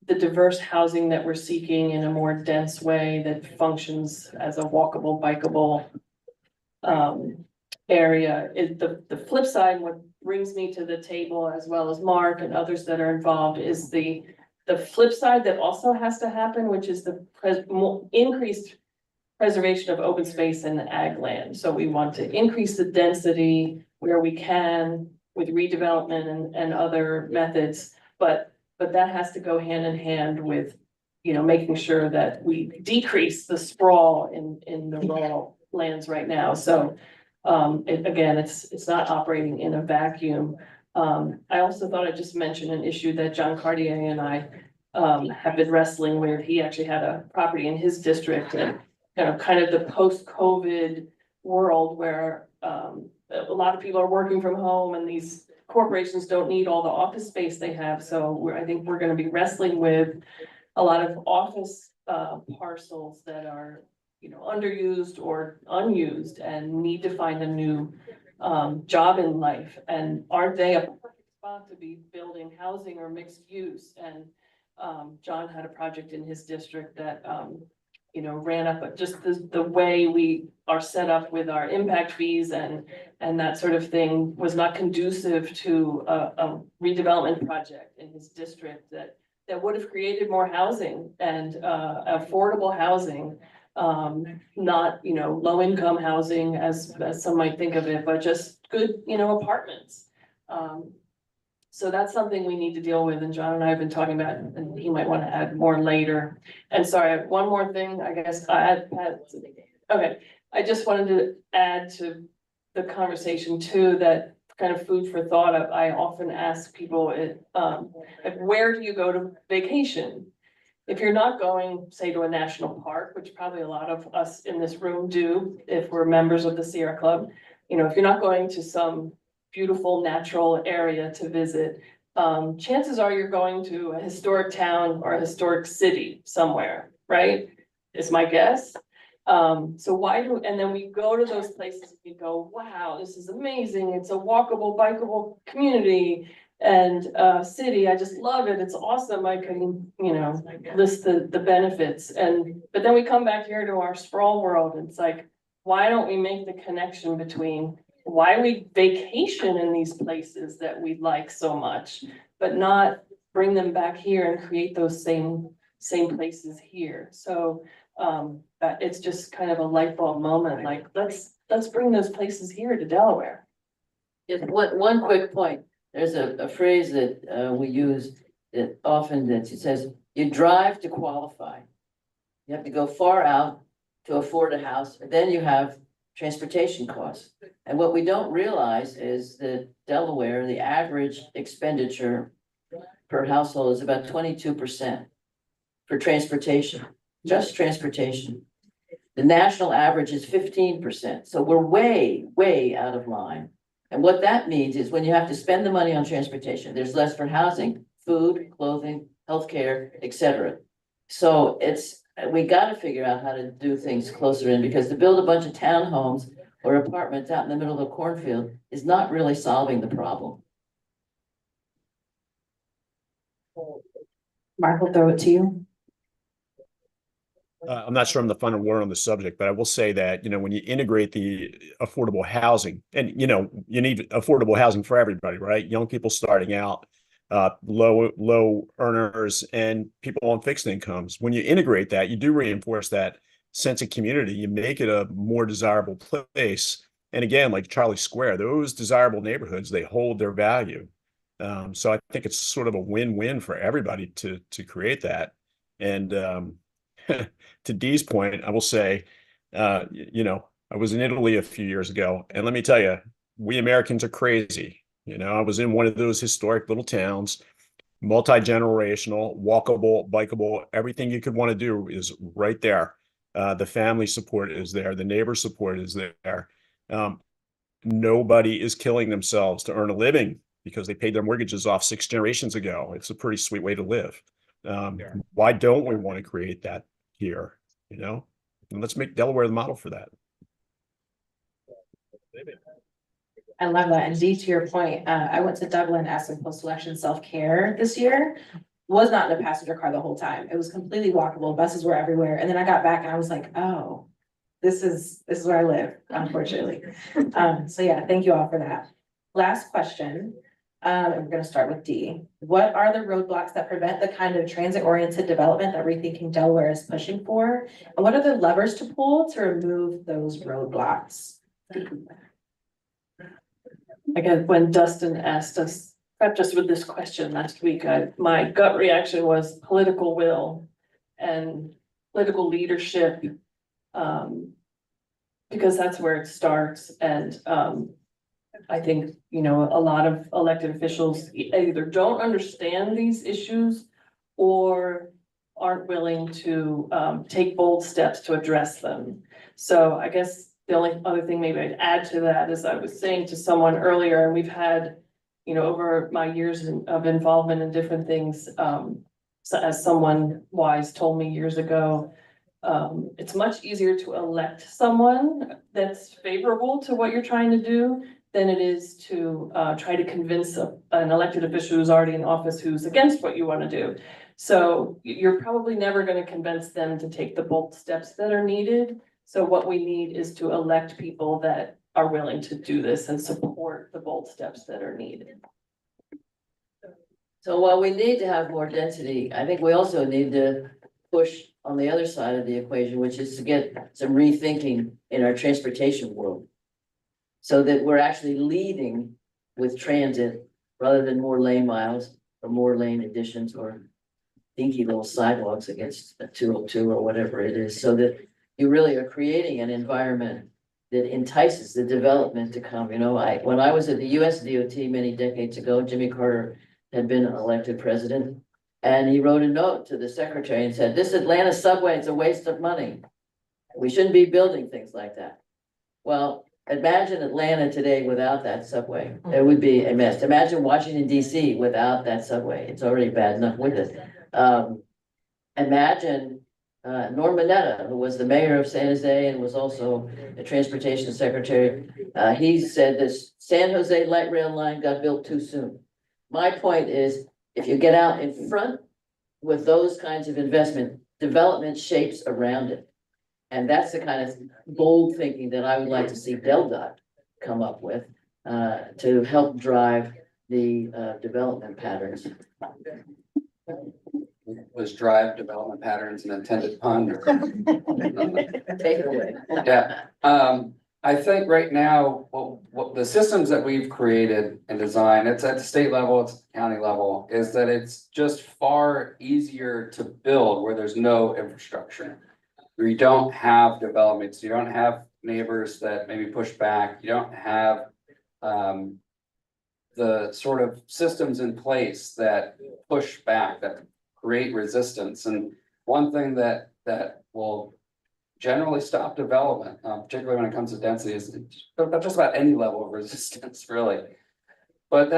the diverse housing that we're seeking in a more dense way that functions as a walkable, bikeable area is the flip side. What brings me to the table, as well as Mark and others that are involved, is the flip side that also has to happen, which is the increased preservation of open space and ag land. So we want to increase the density where we can, with redevelopment and other methods, but that has to go hand in hand with, you know, making sure that we decrease the sprawl in the rural lands right now. So again, it's not operating in a vacuum. I also thought I'd just mention an issue that John Cartier and I have been wrestling with. He actually had a property in his district, and kind of the post-COVID world where a lot of people are working from home and these corporations don't need all the office space they have. So I think we're gonna be wrestling with a lot of office parcels that are, you know, underused or unused and need to find a new job in life. And aren't they a perfect spot to be building housing or mixed use? And John had a project in his district that you know, ran up, but just the way we are set up with our impact fees and that sort of thing was not conducive to a redevelopment project in his district that would have created more housing and affordable housing. Not, you know, low income housing as some might think of it, but just good, you know, apartments. So that's something we need to deal with, and John and I have been talking about, and he might want to add more later. And sorry, I have one more thing, I guess, okay, I just wanted to add to the conversation too, that kind of food for thought. I often ask people, like, where do you go to vacation? If you're not going, say, to a national park, which probably a lot of us in this room do, if we're members of the Sierra Club, you know, if you're not going to some beautiful natural area to visit, chances are you're going to a historic town or a historic city somewhere, right? Is my guess. So and then we go to those places and we go, wow, this is amazing. It's a walkable, bikeable community and city. I just love it. It's awesome. I can, you know, list the benefits. But then we come back here to our sprawl world. And it's like, why don't we make the connection between why we vacation in these places that we like so much, but not bring them back here and create those same places here. So it's just kind of a light bulb moment, like let's bring those places here to Delaware. Just one quick point. There's a phrase that we use that often that it says, you drive to qualify. You have to go far out to afford a house, and then you have transportation costs. And what we don't realize is that Delaware, the average expenditure per household is about 22% for transportation, just transportation. The national average is 15%. So we're way out of line. And what that means is when you have to spend the money on transportation, there's less for housing, food, clothing, healthcare, etc. So we got to figure out how to do things closer in, because to build a bunch of townhomes or apartments out in the middle of a cornfield is not really solving the problem. Mark, will throw it to you. I'm not sure I'm the final word on the subject, but I will say that, you know, when you integrate the affordable housing, and, you know, you need affordable housing for everybody, right? Young people starting out, low earners, and people on fixed incomes. When you integrate that, you do reinforce that sense of community. You make it a more desirable place. And again, like Charlie Square, those desirable neighborhoods, they hold their value. So I think it's sort of a win-win for everybody to create that. And to Dee's point, I will say, you know, I was in Italy a few years ago, and let me tell you, we Americans are crazy. You know, I was in one of those historic little towns, multi-generational, walkable, bikeable, everything you could want to do is right there. The family support is there. The neighbor support is there. Nobody is killing themselves to earn a living because they paid their mortgages off 6 generations ago. It's a pretty sweet way to live. Why don't we want to create that here? You know, and let's make Delaware the model for that. I love that. And Dee, to your point, I went to Dublin as some post-election self-care this year. Was not in a passenger car the whole time. It was completely walkable. Buses were everywhere. And then I got back and I was like, oh, this is where I live, unfortunately. So yeah, thank you all for that. Last question. And we're going to start with Dee. What are the roadblocks that prevent the kind of transit-oriented development that Rethinking Delaware is pushing for? And what are the levers to pull to remove those roadblocks? again, when Dustin asked us, prepped us with this question last week, my gut reaction was political will and political leadership. Because that's where it starts, and I think, you know, a lot of elected officials either don't understand these issues or aren't willing to take bold steps to address them. So I guess the only other thing maybe I'd add to that is I was saying to someone earlier, and we've had, you know, over my years of involvement in different things, so as someone wise told me years ago, it's much easier to elect someone that's favorable to what you're trying to do than it is to try to convince an elected official who's already in office who's against what you want to do. So you're probably never going to convince them to take the bold steps that are needed. So what we need is to elect people that are willing to do this and support the bold steps that are needed. So while we need to have more density, I think we also need to push on the other side of the equation, which is to get some rethinking in our transportation world. So that we're actually leading with transit rather than more lane miles or more lane additions or dinky little sidewalks against a 202 or whatever it is, so that you really are creating an environment that entices the development to come. You know, when I was at the US DOT many decades ago, Jimmy Carter had been elected president. And he wrote a note to the secretary and said, this Atlanta subway is a waste of money. We shouldn't be building things like that. Well, imagine Atlanta today without that subway. It would be a mess. Imagine Washington DC without that subway. It's already bad enough with it. Imagine Norm Mineta, who was the mayor of San Jose and was also the transportation secretary. He said this San Jose light rail line got built too soon. My point is, if you get out in front with those kinds of investment, development shapes around it. And that's the kind of bold thinking that I would like to see DelDOT come up with to help drive the development patterns. Was drive development patterns an intended pun? Take it away. Yeah, I think right now, what the systems that we've created and designed, it's at the state level, it's at the county level, is that it's just far easier to build where there's no infrastructure. Where you don't have developments, you don't have neighbors that maybe push back, you don't have the sort of systems in place that push back, that create resistance. And one thing that will generally stop development, particularly when it comes to density, is just about any level of resistance, really. But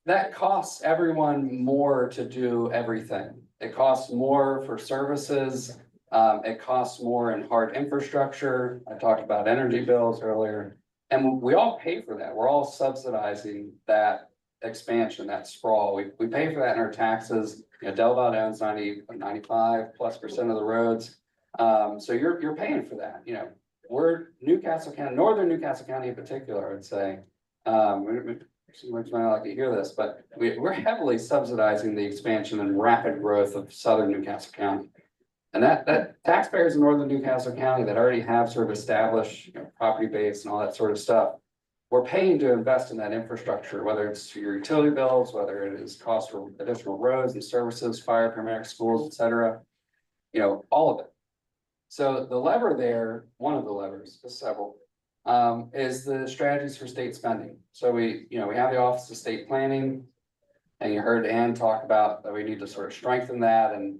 that costs everyone more to do everything. It costs more for services. It costs more in hard infrastructure. I talked about energy bills earlier, and we all pay for that. We're all subsidizing that expansion, that sprawl. We pay for that in our taxes. You know, DelDOT owns 95+% of the roads. So you're paying for that. You know, we're Newcastle County, northern Newcastle County in particular, I'd say. You might not like to hear this, but we're heavily subsidizing the expansion and rapid growth of southern Newcastle County. And that taxpayers in northern Newcastle County that already have sort of established, you know, property base and all that sort of stuff, we're paying to invest in that infrastructure, whether it's your utility bills, whether it is cost for additional roads and services, fire, paramedic, schools, et cetera, you know, all of it. So the lever there, one of the levers, there's several, is the strategies for state spending. So we have the Office of State Planning, and you heard Ann talk about that we need to sort of strengthen that and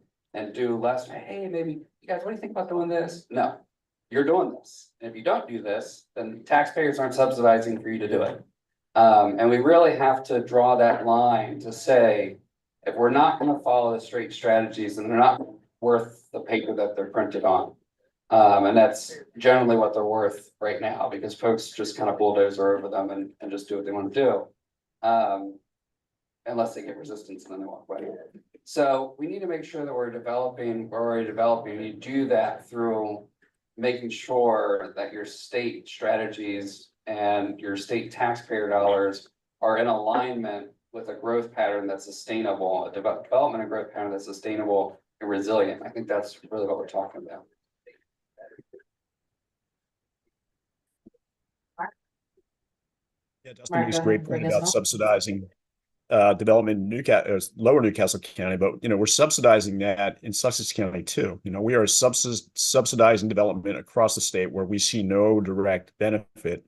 do less. Hey, maybe you guys, what do you think about doing this? No, you're doing this. And if you don't do this, then taxpayers aren't subsidizing for you to do it. And we really have to draw that line to say, if we're not going to follow the straight strategies, then they're not worth the paper that they're printed on. And that's generally what they're worth right now, because folks just kind of bulldozer over them and just do what they want to do. Unless they get resistance and then they walk away. So we need to make sure that we're already developing. You do that through making sure that your state strategies and your state taxpayer dollars are in alignment with a growth pattern that's sustainable, a development and growth pattern that's sustainable and resilient. I think that's really what we're talking about. Yeah, Dustin Mark, makes a go great ahead, point bring us about home. subsidizing development in lower Newcastle County, but we're subsidizing that in Sussex County too. We are subsidizing development across the state where we see no direct benefit.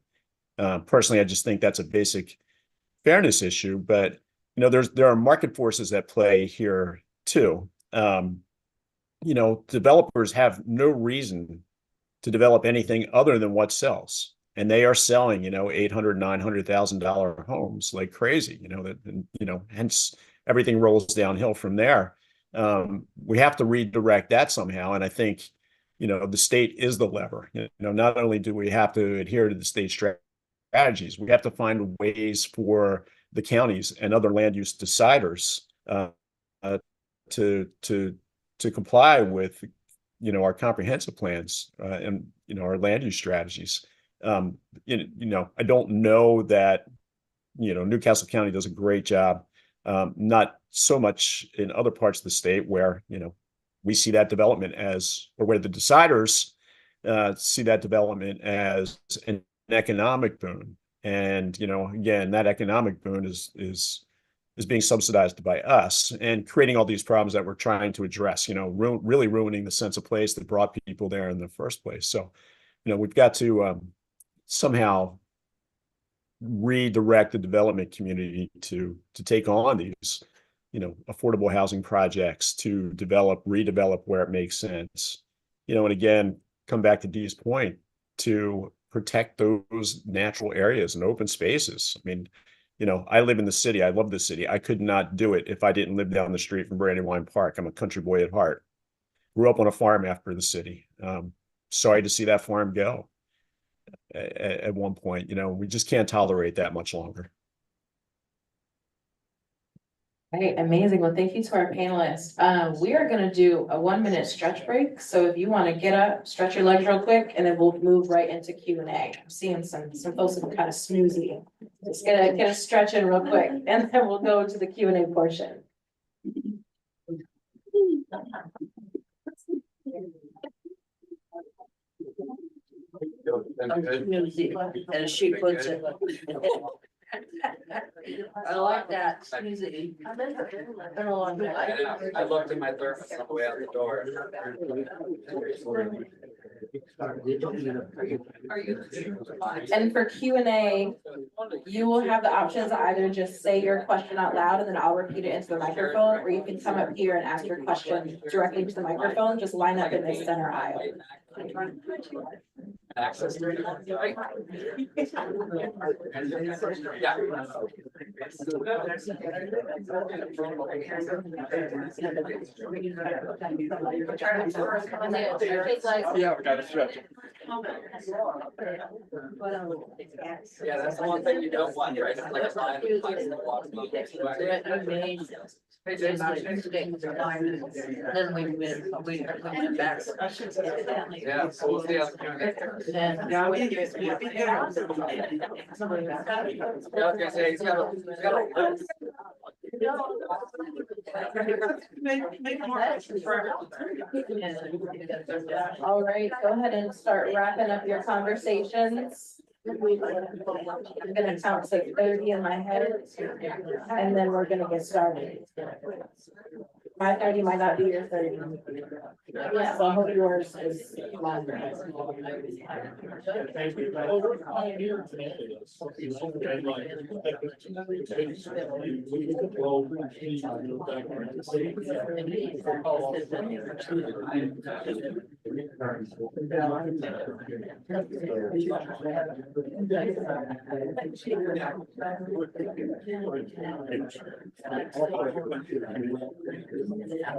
Personally, I just think that's a basic fairness issue, but there are market forces at play here too. Developers have no reason to develop anything other than what sells. And they are selling, $800,000, $900,000 homes like crazy, hence everything rolls downhill from there. We have to redirect that somehow. And I think, the state is the lever. Not only do we have to adhere to the state strategies, we have to find ways for the counties and other land use deciders to comply with our comprehensive plans and our land use strategies. I don't know that Newcastle County does a great job. Not so much in other parts of the state where we see that development or where the deciders see that development as an economic boon. And again, that economic boon is being subsidized by us and creating all these problems that we're trying to address, really ruining the sense of place that brought people there in the first place. So, we've got to somehow redirect the development community to take on these, affordable housing projects, to redevelop where it makes sense, and again, come back to Dee's point, to protect those natural areas and open spaces. I mean, I live in the city. I love the city. I could not do it if I didn't live down the street from Brandywine Park. I'm a country boy at heart. Grew up on a farm after the city. Sorry to see that farm go at one point. We just can't tolerate that much longer. Right, amazing. Well, thank you to our panelists. We are gonna do a 1-minute stretch break. So if you want to get up, stretch your legs real quick, and then we'll move right into Q&A. I'm seeing some folks are kind of snoozy. Just get a stretch in real quick, and then we'll go to the Q&A portion. Music, as she puts it. I like that. Music. Been a long time. I looked at my thermos on the way out the door. And for Q&A, you will have the options to either just say your question out loud and then I'll repeat it into the microphone, or you can come up here and ask your question directly to the microphone. Just line up in the center aisle. Access. Yeah, we gotta stretch it. Yeah, that's the one thing you don't want, right? It's like a line of Then we went back. Yeah, so we'll see how. Yeah, we do. Yeah, I was gonna say, he's got a. All right, go ahead and start wrapping up your conversations. I'm gonna count to 30 in my head, and then we're gonna get started. My 30 might not be your 30. Yeah, so I hope yours is longer.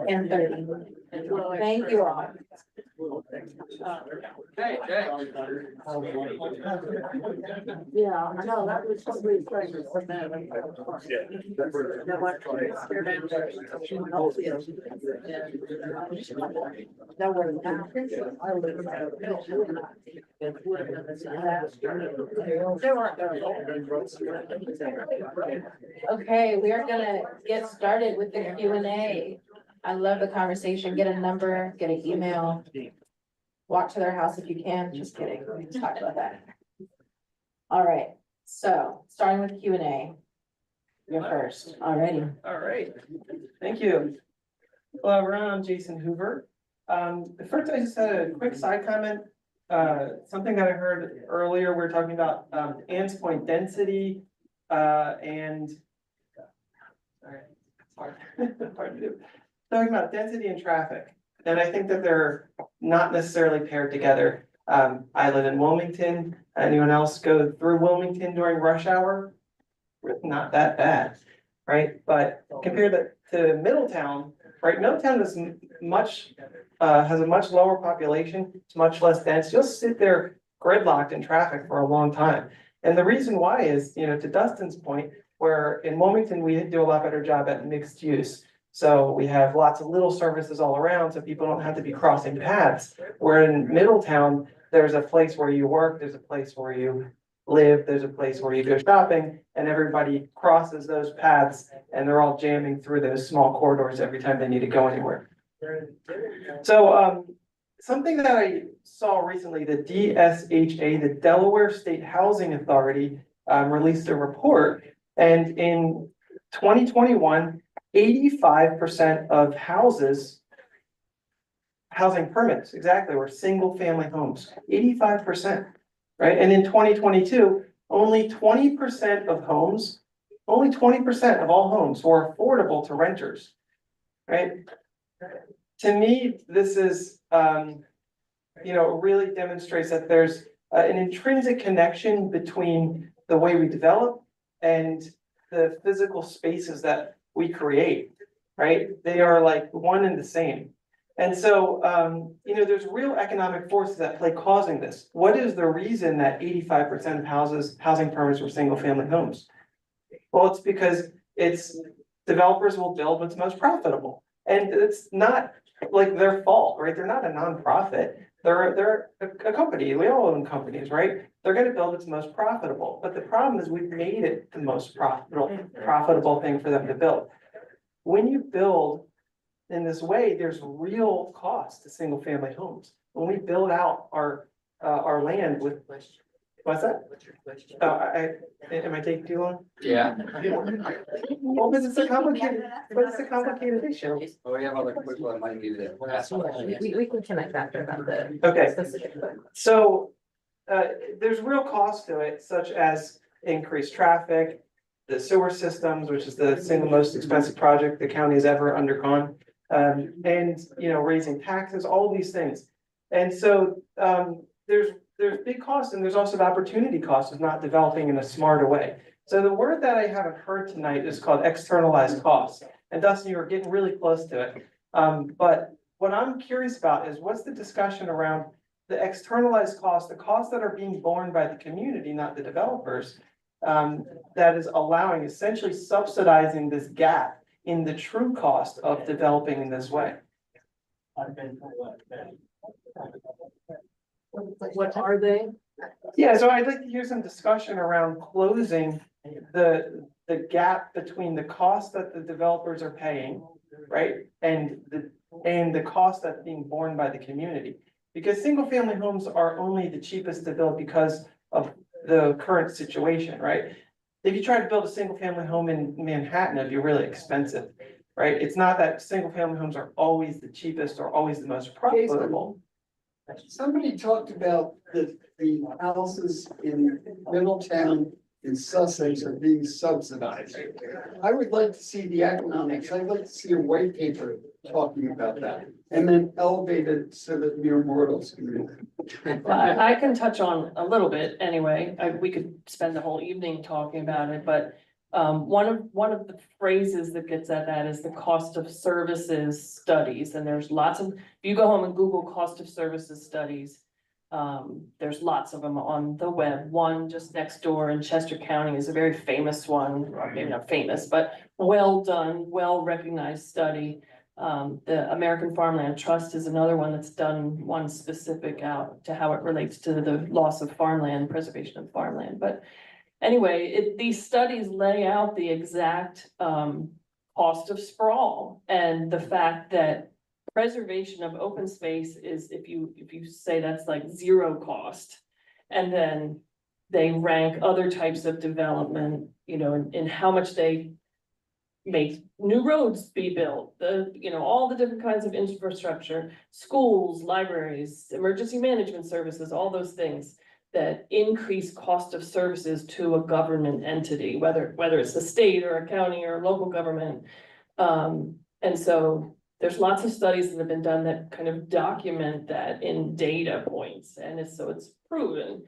And 30. Thank you all. Hey, Jay. Yeah, I know, that was probably great. Okay, we are gonna get started with the Q&A. I love the conversation. Get a number, get an email. Walk to their house if you can. Just kidding. We can talk about that. All right. So, starting with Q&A. You're first, already. All right, thank you. Hello, everyone, I'm Jason Hoover. First, I just had a quick side comment. Something that I heard earlier, we were talking about Ann's Point density and sorry, it's hard, hard to do. Talking about density and traffic, and I think that they're not necessarily paired together. I live in Wilmington. Anyone else go through Wilmington during rush hour? Not that bad, right? But compared to Middletown, right? Middletown is much, has a much lower population. It's much less dense. You'll sit there gridlocked in traffic for a long time. And the reason why is, you know, to Dustin's point, where in Wilmington, we do a lot better job at mixed use. So we have lots of little services all around, so people don't have to be crossing paths. Where in Middletown, there's a place where you work, there's a place where you live, there's a place where you go shopping, and everybody crosses those paths, and they're all jamming through those small corridors every time they need to go anywhere. So something that I saw recently, the DSHA, the Delaware State Housing Authority, released a report, and in 2021, 85% of housing permits, exactly, were single family homes, 85%. Right, and in 2022, only 20% of homes, only 20% of all homes were affordable to renters. Right? To me, this is, you know, really demonstrates that there's an intrinsic connection between the way we develop and the physical spaces that we create. Right? They are like one and the same. And so, you know, there's real economic forces at play causing this. What is the reason that 85% of housing permits were single family homes? Well, it's because developers will build what's most profitable. And it's not like their fault, right? They're not a nonprofit. They're a company. We all own companies, right? They're going to build what's most profitable. But the problem is we've made it the most profitable thing for them to build. When you build in this way, there's real cost to single family homes. When we build out our land with, what's that? What's your question? Am I taking too long? Yeah. Well, but it's a complicated issue. Oh, we have other quick one, might need to ask. We can connect after about the Okay, specific. so there's real cost to it, such as increased traffic, the sewer systems, which is the single most expensive project the county has ever undergone. And, you know, raising taxes, all these things. And so, there's big costs, and there's also the opportunity cost of not developing in a smarter way. So the word that I haven't heard tonight is called externalized costs. And Dustin, you were getting really close to it. But what I'm curious about is what's the discussion around the externalized costs, the costs that are being borne by the community, not the developers, that is allowing, essentially subsidizing this gap in the true cost of developing in this way. What are they? Yeah, so I'd like to hear some discussion around closing the gap between the cost that the developers are paying, right? And the cost that's being borne by the community. Because single family homes are only the cheapest to build because of the current situation, right? If you try to build a single family home in Manhattan, it'd be really expensive, right? It's not that single family homes are always the cheapest or always the most profitable. Somebody talked about the houses in Middletown in Sussex are being subsidized. I would like to see the economics. I'd like to see a white paper talking about that and then elevate it so that mere mortals can. I can touch on a little bit anyway. We could spend the whole evening talking about it, but one of the phrases that gets at that is the cost of services studies. And there's lots of, if you go home and Google cost of services studies, there's lots of them on the web. One just next door in Chester County is a very famous one, or maybe not famous, but well done, well recognized study. The American Farmland Trust is another one that's done one specific out to how it relates to the loss of farmland, preservation of farmland. But anyway, these studies lay out the exact cost of sprawl and the fact that preservation of open space is, if you say that's like zero cost, and then they rank other types of development, you know, in how much they make new roads be built, all the different kinds of infrastructure, schools, libraries, emergency management services, all those things that increase cost of services to a government entity, whether it's a state or a county or a local government. And so there's lots of studies that have been done that kind of document that in data points, and it's proven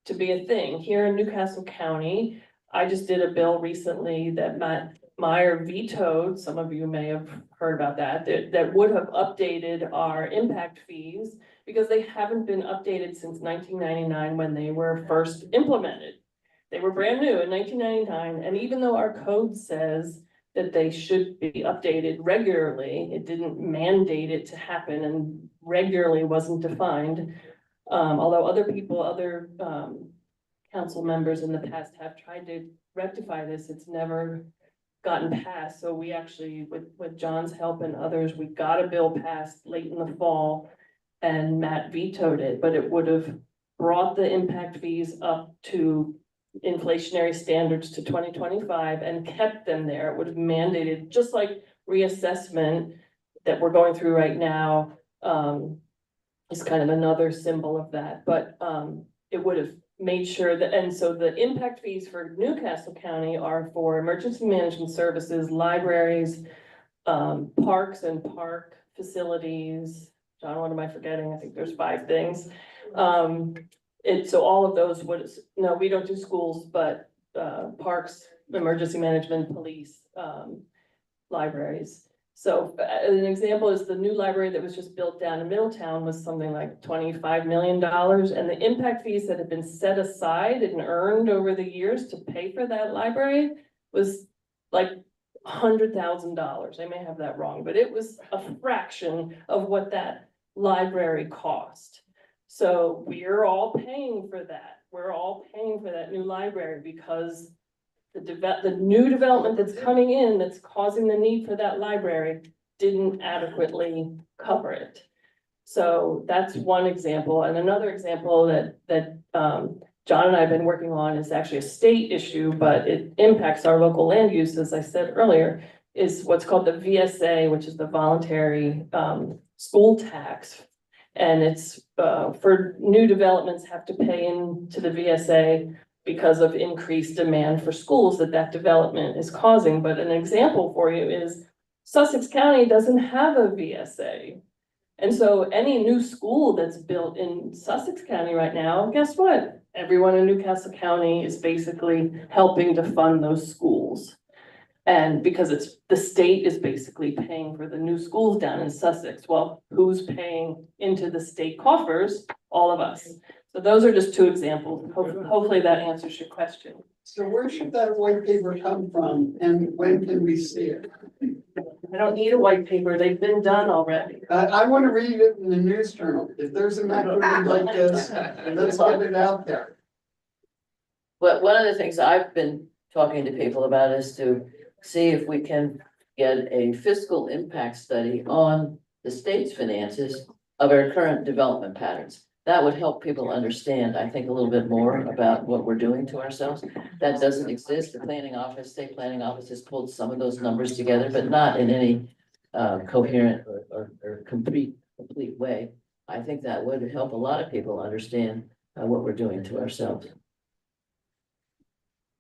to be a thing. Here in Newcastle County, I just did a bill recently that Matt Meyer vetoed, some of you may have heard about that would have updated our impact fees because they haven't been updated since 1999 when they were first implemented. They were brand new in 1999, and even though our code says that they should be updated regularly, it didn't mandate it to happen, and regularly wasn't defined. Although other council members in the past have tried to rectify this, it's never gotten passed. So we actually, with John's help and others, we got a bill passed late in the fall, and Matt vetoed it, but it would have brought the impact fees up to inflationary standards to 2025 and kept them there. It would have mandated, just like reassessment that we're going through right now, is kind of another symbol of that, but it would have made sure that, and so the impact fees for Newcastle County are for emergency management services, libraries, parks and park facilities. John, what am I forgetting? I think there's 5 things. So all of those no, we don't do schools, but parks, emergency management, police, libraries. So an example is the new library that was just built down in Middletown was something like $25 million. And the impact fees that had been set aside and earned over the years to pay for that library was like $100,000. I may have that wrong, but it was a fraction of what that library cost. So we're all paying for that. We're all paying for that new library because the new development that's coming in that's causing the need for that library didn't adequately cover it. So that's one example. And another example that John and I have been working on is actually a state issue, but it impacts our local land use, as I said earlier, is what's called the VSA, which is the voluntary school tax. And it's for new developments have to pay into the VSA because of increased demand for schools that development is causing. But an example for you is Sussex County doesn't have a VSA. And so any new school that's built in Sussex County right now, guess what? Everyone in Newcastle County is basically helping to fund those schools. And because the state is basically paying for the new schools down in Sussex. Well, who's paying into the state coffers? All of us. So those are just 2 examples. Hopefully that answers your question. So where should that white paper come from and when can we see it? I don't need a white paper. They've been done already. I want to read it in the news journal. If there's an acronym like this, let's get it out there. But one of the things I've been talking to people about is to see if we can get a fiscal impact study on the state's finances of our current development patterns. That would help people understand, I think, a little bit more about what we're doing to ourselves. That doesn't exist. The state planning office has pulled some of those numbers together, but not in any coherent or complete way. I think that would help a lot of people understand what we're doing to ourselves.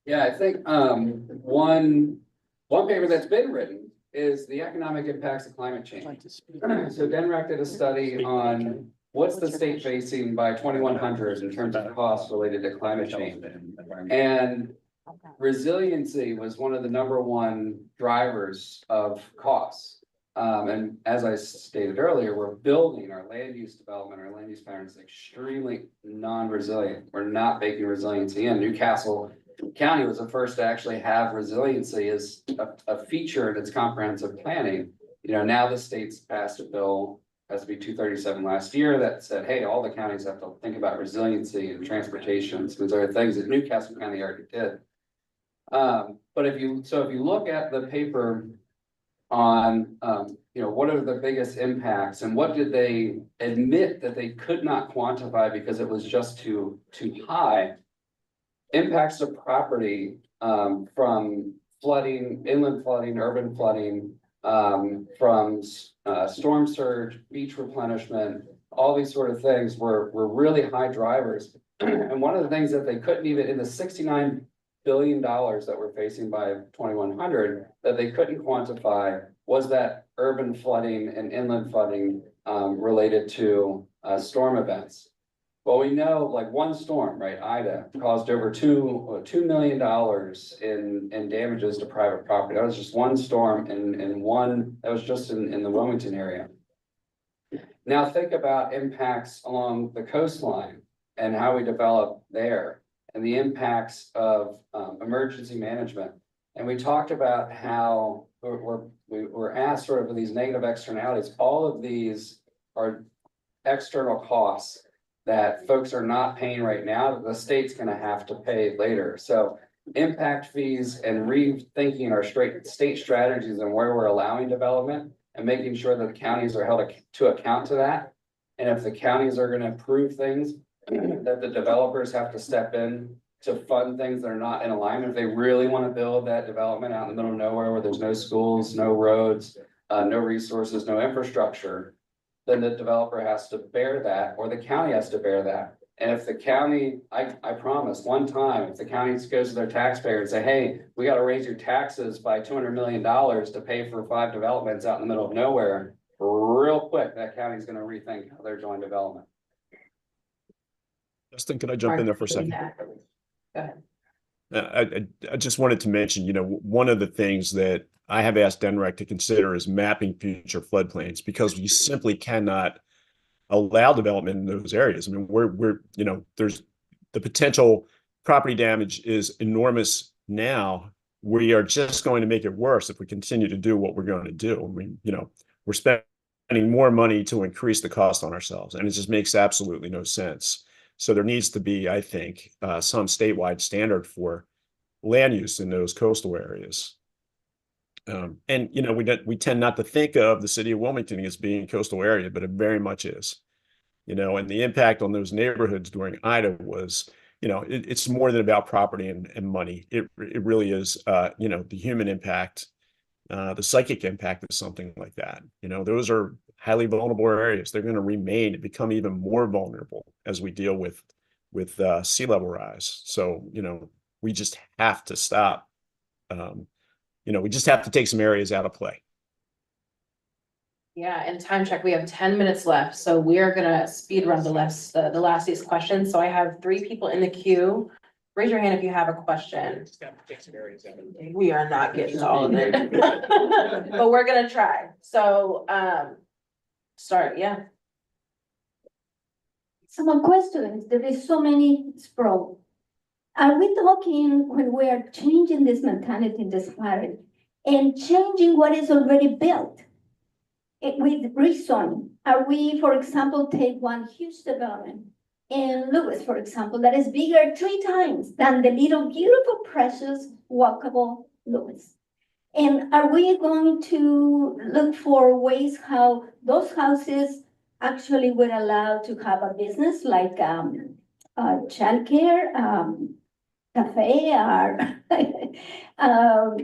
Yeah, I think one paper that's been written is the economic impacts of climate change. So DENREC did a study on what's the state facing by 2100 in terms of costs related to climate change. And resiliency was one of the #1 drivers of costs. And as I stated earlier, we're building our land use development, our land use patterns extremely non-resilient. We're not baking resiliency in. Newcastle County was the first to actually have resiliency as a feature in its comprehensive planning. Now the state's passed a bill, has to be 237 last year, that said, hey, all the counties have to think about resiliency and transportation, some of those other things that Newcastle County already did. But if you look at the paper on, what are the biggest impacts and what did they admit that they could not quantify because it was just too high? impacts to property, from flooding, inland flooding, urban flooding, from, storm surge, beach replenishment, all these sort of things were really high drivers. And one of the things that they couldn't even, in the $69 billion that we're facing by 2100, that they couldn't quantify was that urban flooding and inland flooding, related to, storm events. Well, we know like one storm, right, Ida, caused over $2 million in damages to private property. That was just one storm and one, that was just in the Wilmington area. Now think about impacts along the coastline and how we develop there and the impacts of emergency management. And we talked about how we were asked sort of these negative externalities. All of these are external costs that folks are not paying right now, that the state's gonna have to pay later. So impact fees and rethinking our state strategies and where we're allowing development and making sure that the counties are held to account to that. And if the counties are gonna approve things, that the developers have to step in to fund things that are not in alignment. If they really want to build that development out in the middle of nowhere where there's no schools, no roads, no resources, no infrastructure, then the developer has to bear that, or the county has to bear that. And if the county, I promise, one time, if the county goes to their taxpayer and say, hey, we got to raise your taxes by $200 million to pay for 5 developments out in the middle of nowhere, real quick, that county's going to rethink how they're doing development. Justin, can I jump in there for a second? Go ahead. I just wanted to mention, one of the things that I have asked DNREC to consider is mapping future floodplains, because we simply cannot allow development in those areas. I mean, there's the potential property damage is enormous now. We are just going to make it worse if we continue to do what we're going to do. I mean, we're spending more money to increase the cost on ourselves, and it just makes absolutely no sense. So there needs to be, I think, some statewide standard for land use in those coastal areas. And we tend not to think of the city of Wilmington as being a coastal area, but it very much is. And the impact on those neighborhoods during Ida was, it's more than about property and money. It really is, the human impact, the psychic impact of something like that. Those are highly vulnerable areas. They're going to remain and become even more vulnerable as we deal with sea level rise. So, we just have to stop. We just have to take some areas out of play. Yeah, and time check, we have 10 minutes left, so we are gonna speed run the last of these questions. So I have 3 people in the queue. Raise your hand if you have a question. We are not getting to all of it. But we're gonna try. So, start, yeah. So my question is, there is so many sprawl. Are we talking when we are changing this mentality, this pattern, and changing what is already built? With rezoning, are we, for example, take one huge development in Lewis, for example, that is bigger 3 times than the little beautiful, precious, walkable Lewis? And are we going to look for ways how those houses actually would allow to have a business like childcare, cafe, or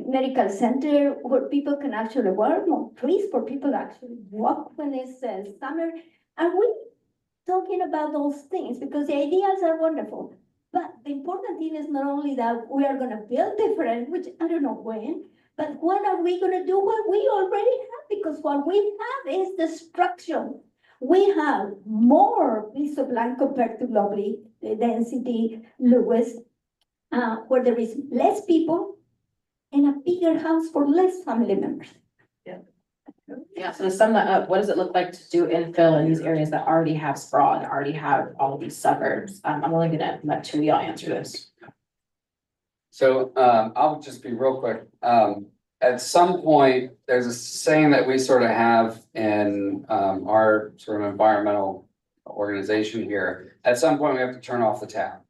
medical center where people can actually work, more trees for people to actually walk when it's summer? Are we talking about those things? Because the ideas are wonderful, but the important thing is not only that we are going to build different, which I don't know when, but when are we going to do what we already have? Because what we have is destruction. We have more piece of land compared to lovely density Lewis, where there is less people and a bigger house for less family members. Yeah, so to sum that up, what does it look like to do infill in these areas that already have sprawl and already have all of these suburbs? I'm only gonna let 2 of y'all answer this. So I'll just be real quick. At some point, there's a saying that we sort of have in our sort of environmental organization here. At some point, we have to turn off the tap.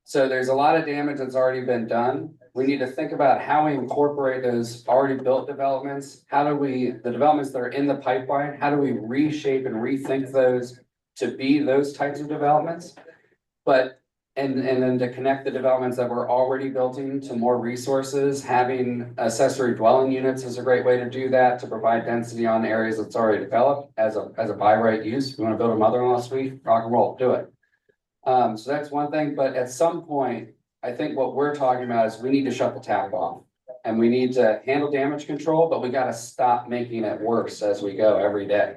So there's a lot of damage that's already been done. We need to think about how we incorporate those already built developments. How do the developments that are in the pipeline, how do we reshape and rethink those to be those types of developments? But And then to connect the developments that we're already building to more resources, having accessory dwelling units is a great way to do that, to provide density on areas that's already developed as a by right use. If you want to build a mother-in-law suite, rock and roll, do it. So that's one thing, but at some point, I think what we're talking about is we need to shut the tap off. And we need to handle damage control, but we gotta stop making it worse as we go every day.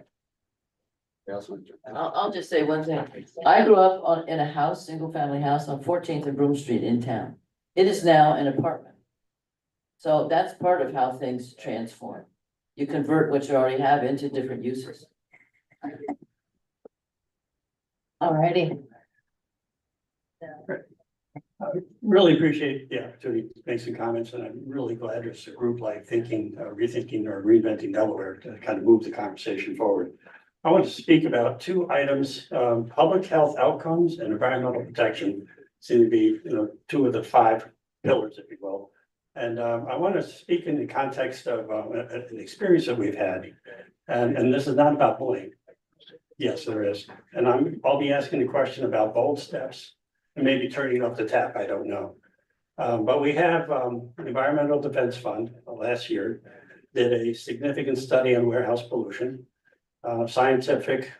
I'll just say one thing. I grew up in a house, single family house on 14th and Broome Street in town. It is now an apartment. So that's part of how things transform. You convert what you already have into different uses. Alrighty. Really appreciate the opportunity to make some comments, and I'm really glad there's a group like Rethinking or Reinventing Delaware to kind of move the conversation forward. I want to speak about two items, public health outcomes and environmental protection seem to be, two of the 5 pillars, if you will. And I want to speak in the context of an experience that we've had. And this is not about bullying. Yes, there is. And I'll be asking the question about bold steps and maybe turning off the tap, I don't know. But we have Environmental Defense Fund last year did a significant study on warehouse pollution. Scientific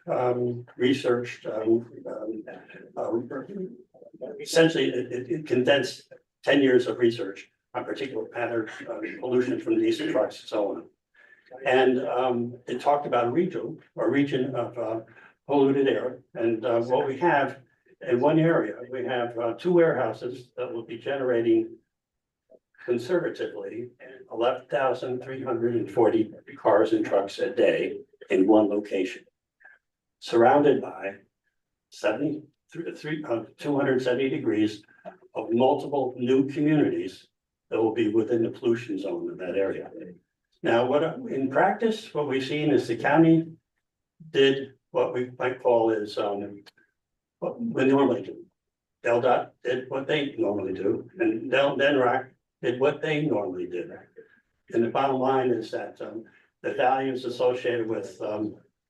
research, essentially it condensed 10 years of research on particulate matter pollution from diesel trucks and so on. And it talked about a region of polluted air. And what we have in one area, we have 2 warehouses that will be generating conservatively 11,340 cars and trucks a day in one location, surrounded by 270 degrees of multiple new communities that will be within the pollution zone of that area. Now, in practice, what we've seen is the county did what we might call is what we normally do. DelDOT did what they normally do, and DENRAC did what they normally did. And the bottom line is that the values associated with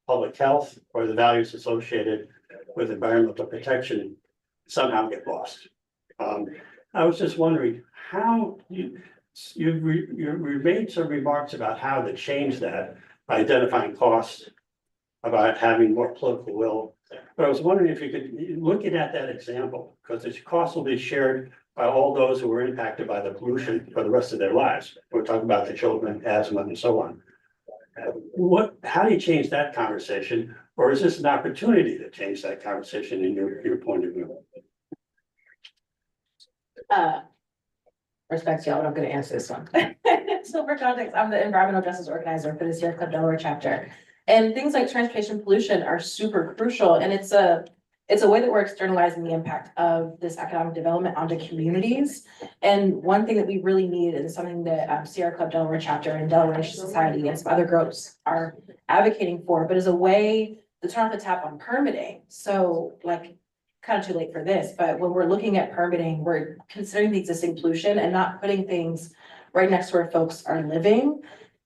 public health or the values associated with environmental protection somehow get lost. I was just wondering how you made some remarks about how to change that by identifying costs, about having more political will. But I was wondering if you could, looking at that example, because the cost will be shared by all those who were impacted by the pollution for the rest of their lives. We're talking about the children, asthma, and so on. How do you change that conversation? Or is this an opportunity to change that conversation in your point of view? Respect y'all, but I'm gonna answer this one. So for context, I'm the environmental justice organizer for the Sierra Club Delaware chapter. And things like transportation pollution are super crucial, and it's a way that we're externalizing the impact of this economic development onto communities. And one thing that we really need, and something that Sierra Club Delaware chapter and Delaware Nation Society and some other groups are advocating for, but is a way to turn off the tap on permitting. So like, kind of too late for this, but when we're looking at permitting, we're considering the existing pollution and not putting things right next to where folks are living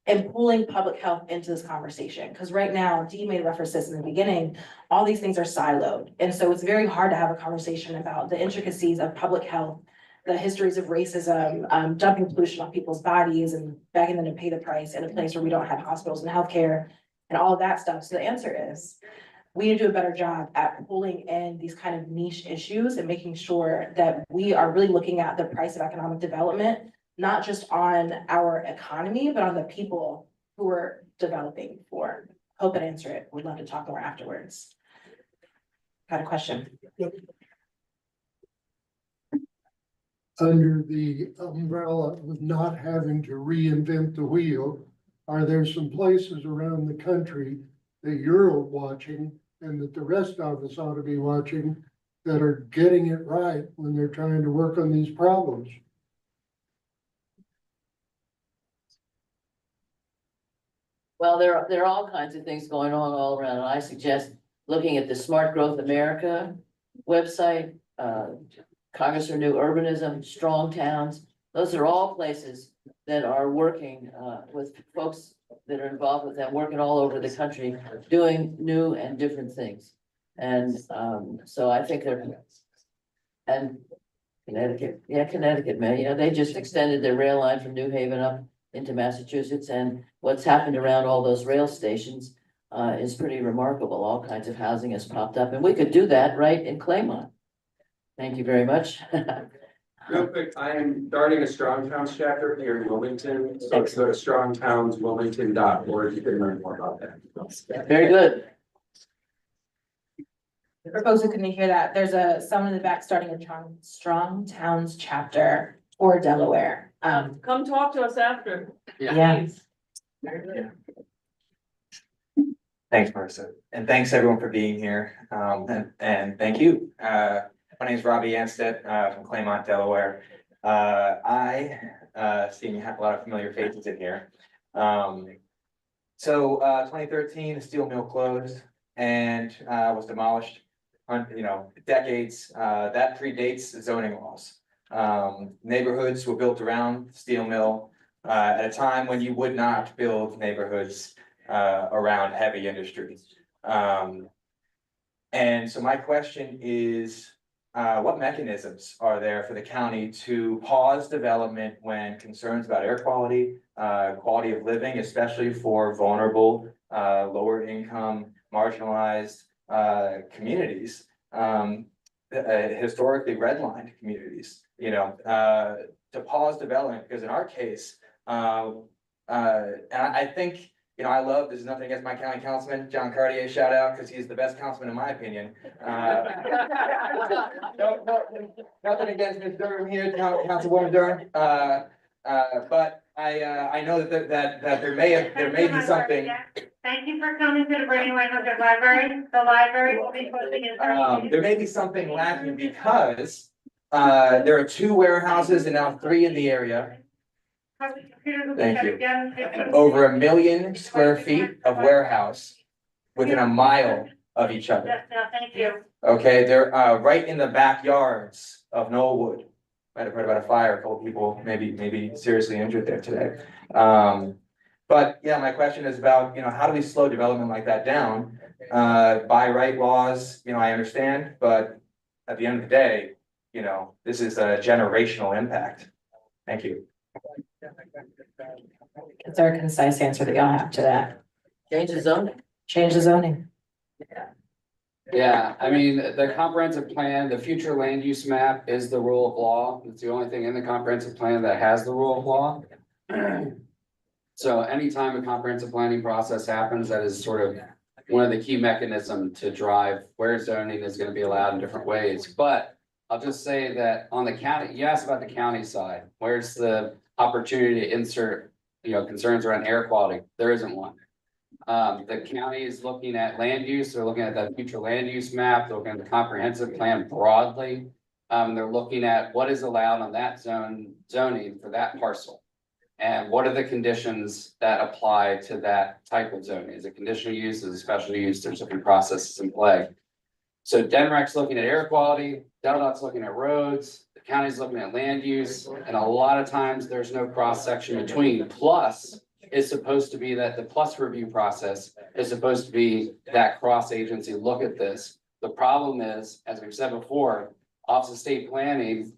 and pulling public health into this conversation. Because right now, Dee made reference to this in the beginning, all these things are siloed. And so it's very hard to have a conversation about the intricacies of public health, the histories of racism, dumping pollution on people's bodies and begging them to pay the price in a place where we don't have hospitals and healthcare and all of that stuff. So the answer is, we need to do a better job at pulling in these kind of niche issues and making sure that we are really looking at the price of economic development, not just on our economy, but on the people who we're developing for. Hope and answer it. We'd love to talk more afterwards. Got a question? Under the umbrella of not having to reinvent the wheel, are there some places around the country that you're watching and that the rest of us ought to be watching that are getting it right when they're trying to work on these problems? Well, there are all kinds of things going on all around, and I suggest looking at the Smart Growth America website, Congress for New Urbanism, Strong Towns. Those are all places that are working with folks that are involved with them, working all over the country, doing new and different things. And so I think And Connecticut, yeah, Connecticut, man, yeah, they just extended their rail line from New Haven up into Massachusetts, and what's happened around all those rail stations is pretty remarkable. All kinds of housing has popped up, and we could do that right in Claymont. Thank you very much. Real quick, I am starting a Strong Towns chapter here in Wilmington, so go to strongtownswilmington.org, you can learn more about that. Very good. For folks who couldn't hear that, there's someone in the back starting a Strong Towns chapter for Delaware. Come talk to us after. Yeah. Thanks, Marissa, and thanks everyone for being here, and thank you. My name is Robbie Anstead, from Claymont, Delaware. I see you have a lot of familiar faces in here. So 2013, the steel mill closed and was demolished on, decades, that predates zoning laws. Neighborhoods were built around the steel mill at a time when you would not build neighborhoods around heavy industries. And so my question is, what mechanisms are there for the county to pause development when concerns about air quality, quality of living, especially for vulnerable, lower income, marginalized communities, historically redlined communities, to pause development? Because in our case, and I think, I love, there's nothing against my county councilman, John Cartier, shout out, because he's the best councilman in my opinion. Nothing against Ms. Durham here, Councilwoman Durham. But I know that there may be something. Thank you for coming to the Brady Wayne Library. The library will be closing in. There may be something lacking because there are 2 warehouses and now 3 in the area. Thank you. Over 1 million square feet of warehouse within a mile of each other. Yes, no, thank you. Okay, they're right in the backyards of Knollwood. Might have heard about a fire, a couple people maybe seriously injured there today. But yeah, my question is about, how do we slow development like that down? By right laws, I understand, but at the end of the day, this is a generational impact. Thank you. Is there a concise answer that y'all have to that? Change the zoning. Change the zoning. Yeah, I mean, the comprehensive plan, the future land use map is the rule of law. It's the only thing in the comprehensive plan that has the rule of law. So anytime a comprehensive planning process happens, that is sort of one of the key mechanisms to drive where zoning is going to be allowed in different ways. But I'll just say that on the county, you asked about the county side, where's the opportunity to insert, concerns around air quality? There isn't one. The county is looking at land use, they're looking at that future land use map, they're looking at the comprehensive plan broadly. They're looking at what is allowed on that zoning for that parcel. And what are the conditions that apply to that type of zoning? Is it conditional use, is it special use? There's different processes in play. So DENREC's looking at air quality, DELDOT's looking at roads, the county's looking at land use, and a lot of times there's no cross section between. Plus, is supposed to be that the plus review process is supposed to be that cross agency look at this. The problem is, as we've said before, Office of State Planning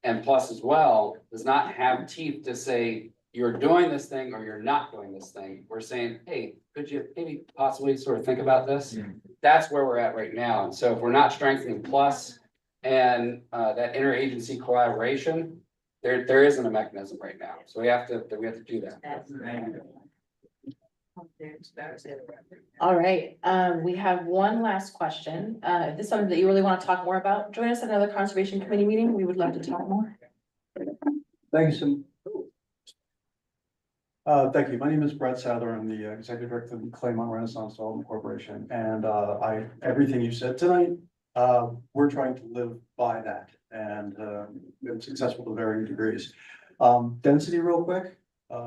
and plus as well does not have teeth to say you're doing this thing or you're not doing this thing. We're saying, hey, could you maybe possibly sort of think about this? That's where we're at right now. And so if we're not strengthening plus and that interagency collaboration, there isn't a mechanism right now. So we have to do that. All right, we have one last question. If this is something that you really want to talk more about, join us at another conservation committee meeting. We would love to talk more. Thank you. Thank you. My name is Brett Souther. I'm the executive director of the Claymont Renaissance Development Corporation. And everything you said tonight, we're trying to live by that and been successful to varying degrees. Density real quick.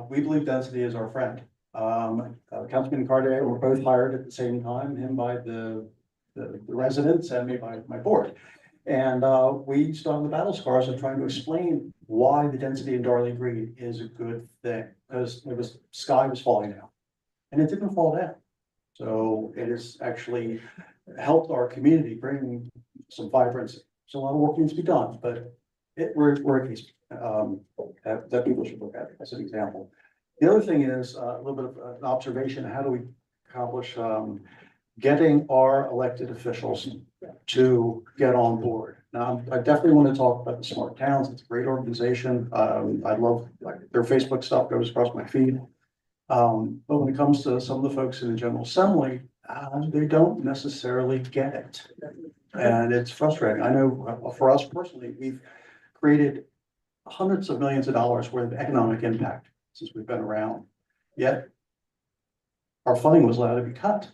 We believe density is our friend. Councilman Cartier were both hired at the same time, him by the residents and me by my board. And we stood on the battle scars of trying to explain why the density in Darling Green is a good thing, because sky was falling down and it didn't fall down. So it has actually helped our community bring some vibrancy. There's a lot of work needs to be done, but we're a case, that people should look at as an example. The other thing is a little bit of an observation, how do we accomplish, getting our elected officials to get on board? Now, I definitely want to talk about the Smart Towns. It's a great organization. I love, like, their Facebook stuff goes across my feed. But when it comes to some of the folks in the General Assembly, they don't necessarily get it. And it's frustrating. I know for us personally, we've created hundreds of millions of dollars worth of economic impact since we've been around. Yet our funding was allowed to be cut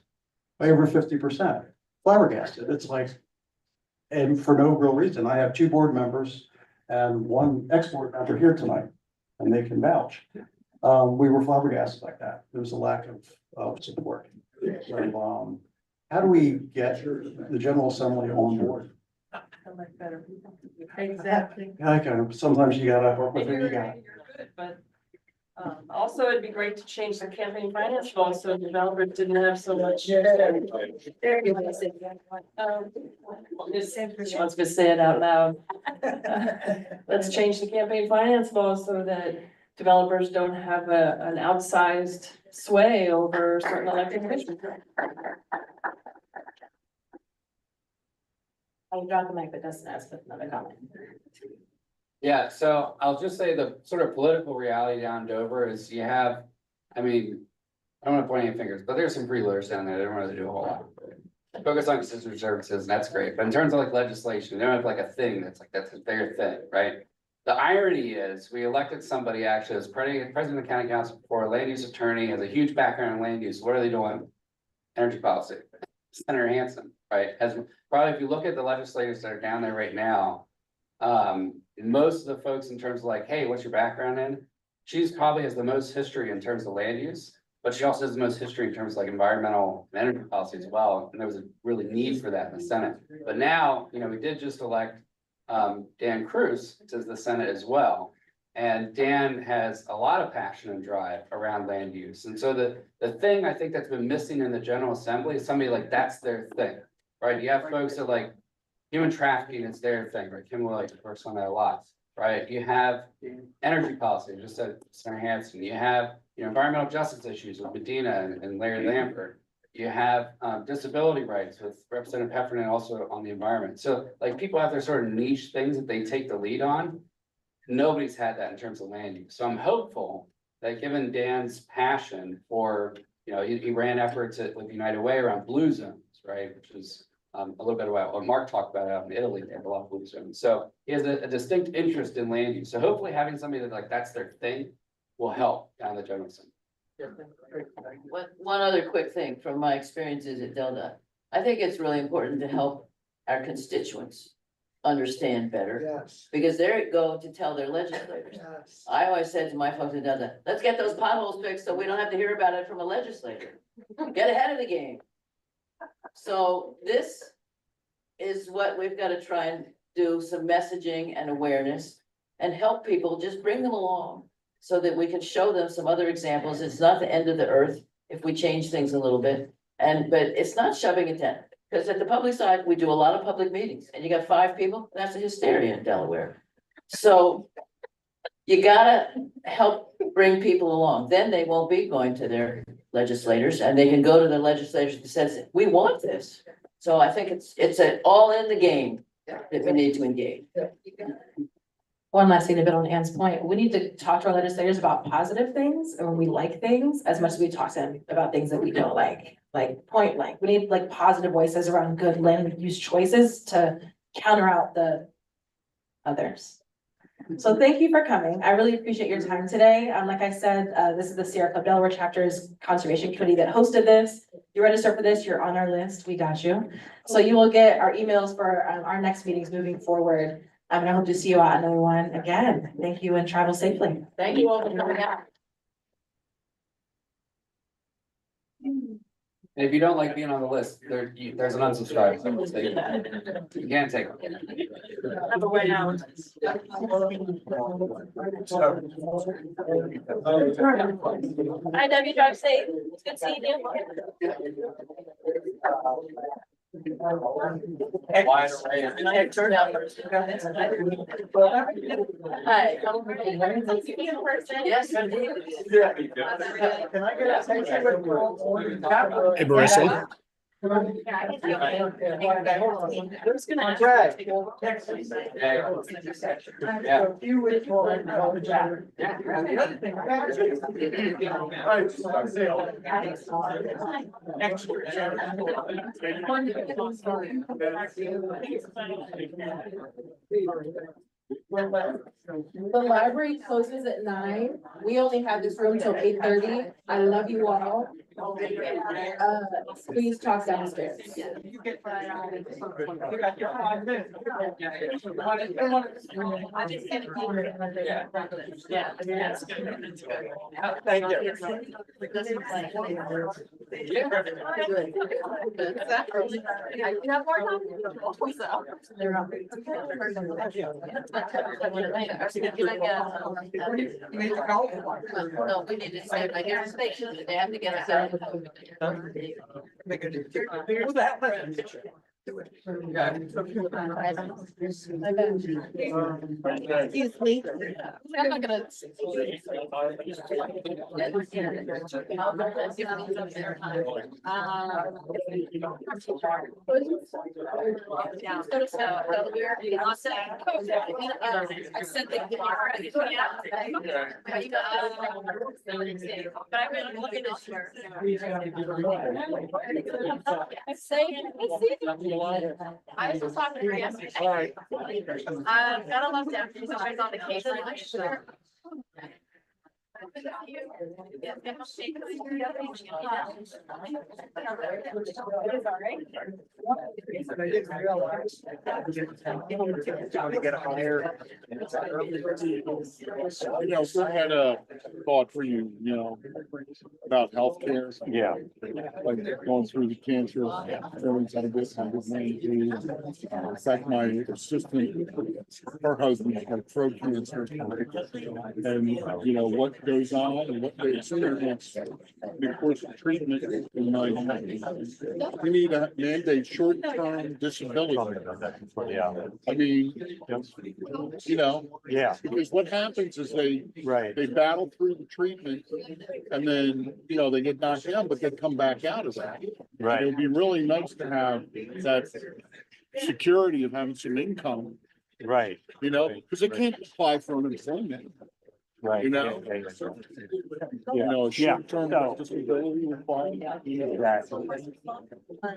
by over 50%. Flabbergasted. It's like, and for no real reason. I have 2 board members and 1 ex-board member here tonight, and they can vouch. We were flabbergasted like that. There was a lack of support. So, how do we get the General Assembly on board? Exactly. I kind of, sometimes you gotta work with who you got. You're good, but also it'd be great to change the campaign finance law so developers didn't have so much. There you go. She wants me to say it out loud. Let's change the campaign finance law so that developers don't have an outsized sway over certain elected officials. I'll drop the mic, but doesn't ask with another comment. Yeah, so I'll just say the sort of political reality down Dover is you have, I mean, I don't want to point any fingers, but there's some freeloaders down there. They don't really do a whole lot. Focus on consumer services, and that's great. But in terms of like legislation, they don't have like a thing that's their thing, right? The irony is we elected somebody actually as president of the county council before, a land use attorney, has a huge background in land use. What are they doing? Energy policy. Senator Hansen, right? Has probably, if you look at the legislators that are down there right now, most of the folks in terms of like, hey, what's your background in? She's probably has the most history in terms of land use, but she also has the most history in terms of like environmental and energy policy as well. And there was a really need for that in the Senate. But now, you know, we did just elect Dan Cruz to the Senate as well. And Dan has a lot of passion and drive around land use. And so the thing I think that's been missing in the General Assembly is somebody like that's their thing, right? You have folks that like human trafficking, it's their thing, right? Kim will like works on that a lot, right? You have energy policy, just said Senator Hansen. You have, you know, environmental justice issues with Medina and Larry Lambert. You have disability rights with Representative Heffernan also on the environment. So like people have their sort of niche things that they take the lead on. Nobody's had that in terms of land use. So I'm hopeful that given Dan's passion for, you know, he ran efforts with United Way around blue zones, right? Which is a little bit about what Mark talked about out in Italy. They have a lot of blue zones. So he has a distinct interest in land use. So hopefully having somebody that like that's their thing will help down the General Assembly. One other quick thing from my experiences at Delta. I think it's really important to help our constituents understand better. Yes. Because they go to tell their legislators. Yes. I always said to my folks at Delta, let's get those potholes fixed so we don't have to hear about it from a legislator. Get ahead of the game. So this is what we've got to try and do, some messaging and awareness and help people, just bring them along so that we can show them some other examples. It's not the end of the earth if we change things a little bit. But it's not shoving it down. Because at the public side, we do a lot of public meetings and you got 5 people, that's a hysteria in Delaware. So you gotta help bring people along. Then they won't be going to their legislators and they can go to the legislators that says, we want this. So I think it's all in the game that we need to engage. One last thing to build on Ann's point, we need to talk to our legislators about positive things and when we like things, as much as we talk to them about things that we don't like point blank. We need like positive voices around good land use choices to counter out the others. So thank you for coming. I really appreciate your time today. Like I said, this is the Sierra Club Delaware Chapter's Conservation Committee that hosted this. You register for this, you're on our list. We got you. So you will get our emails for our next meetings moving forward. And I hope to see you at another one again. Thank you and travel safely. Thank you all for coming out. And if you don't like being on the list, there's an unsubscribe. So you can't take them. Have a way out. Hi, Debbie, drive safe. It's good seeing you. Wide array of- And I have turnout. Hi. Yes, indeed. Can I get a picture with Hey, Marissa. Who's gonna? Brad. Yeah. You would. The library closes at 9. We only have this room till 8:30. I love you all. Please talk downstairs. Thank you. No, we need to say, like, your station, they have to get us out. Who the hell has a picture? Excuse me. I'm not gonna. I was just talking to her yesterday. Gotta love that. She's always on vacation. Sure. I had a thought for you, about healthcare. Yeah. Like going through the cancer, everyone's had a good time with me. In fact, my assistant, her husband had throat cancer. And, what goes on and what they experience, the course of treatment in my we need to mandate short-term disability. Yeah. I mean, Yeah. because what happens is they battle through the treatment and then, they get knocked down, but they come back out of that. Right. It would be really nice to have that security of having some income, Right. because they can't apply for unemployment. Right. A Yeah. short-term So- disability requirement.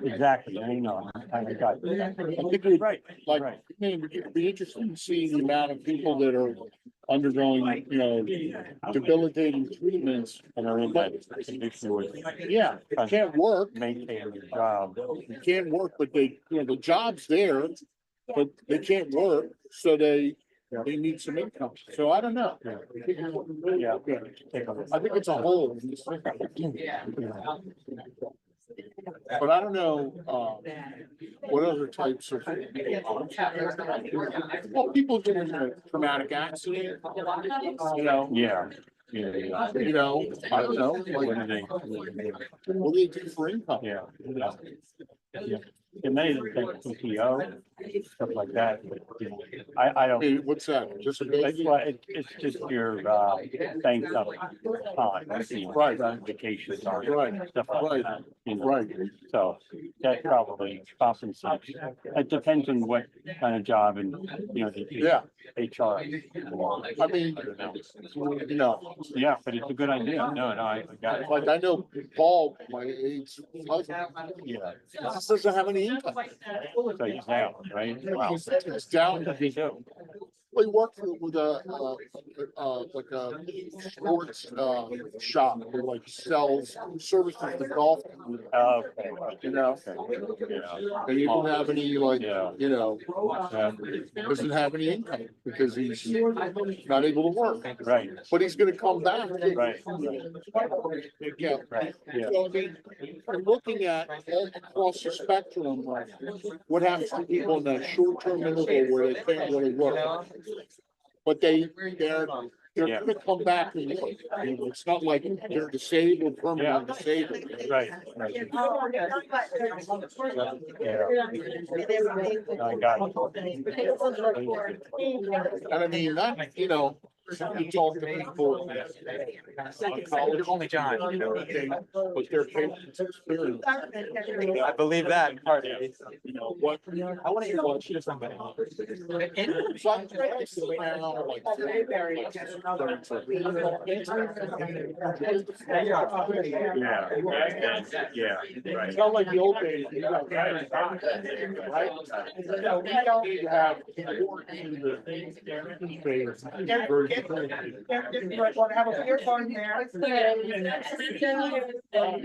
Exactly, I know, I got it. I think we'd Right, like, right. it'd be interesting to see the amount of people that are undergoing, debilitating treatments. And are in that condition with Yeah, can't work, maintaining the job. can't work, but they, the job's there, but they can't work, so they need some income. So I don't know. Yeah. Take a look. I think it's a whole. But I don't know, what other types of. Well, people get in a traumatic accident, Yeah. I don't know, like, what do they do for income? Yeah. Yeah. It may take some PO, stuff like that, but I don't. Hey, what's that, disability? It's just your banked up time, Right. vacation time, Right. stuff like Right. that. Right. So that probably compensates. It depends on what kind of job and, the Yeah, HR. I mean, Yeah, but it's a good idea. No, I got it. like I know Paul, my age, husband, Yeah. doesn't have any income. So he's out, right? Wow. It's down. What does he do? We work with like a sports, shop that like sells services to golf. Okay. And he don't have any like, Yeah. doesn't have any income because he's not able to work. Right, But he's gonna come back. right. Yeah. Right, yeah. So I mean, I'm looking at all across the spectrum, what happens to people in that short-term interval where they can't really work. But they're they're gonna come back and look. It's not like they're disabled, permanently disabled. Right. I got it. And I mean, that, you know, you talk to people. Only John. But their patients experience. I believe that partly. You know, what. I want to hear what she does something. Some places now, like, Yeah. it's not like the old days. You got right? We don't need to have more in the phase. Want to have a beer garden there? Well,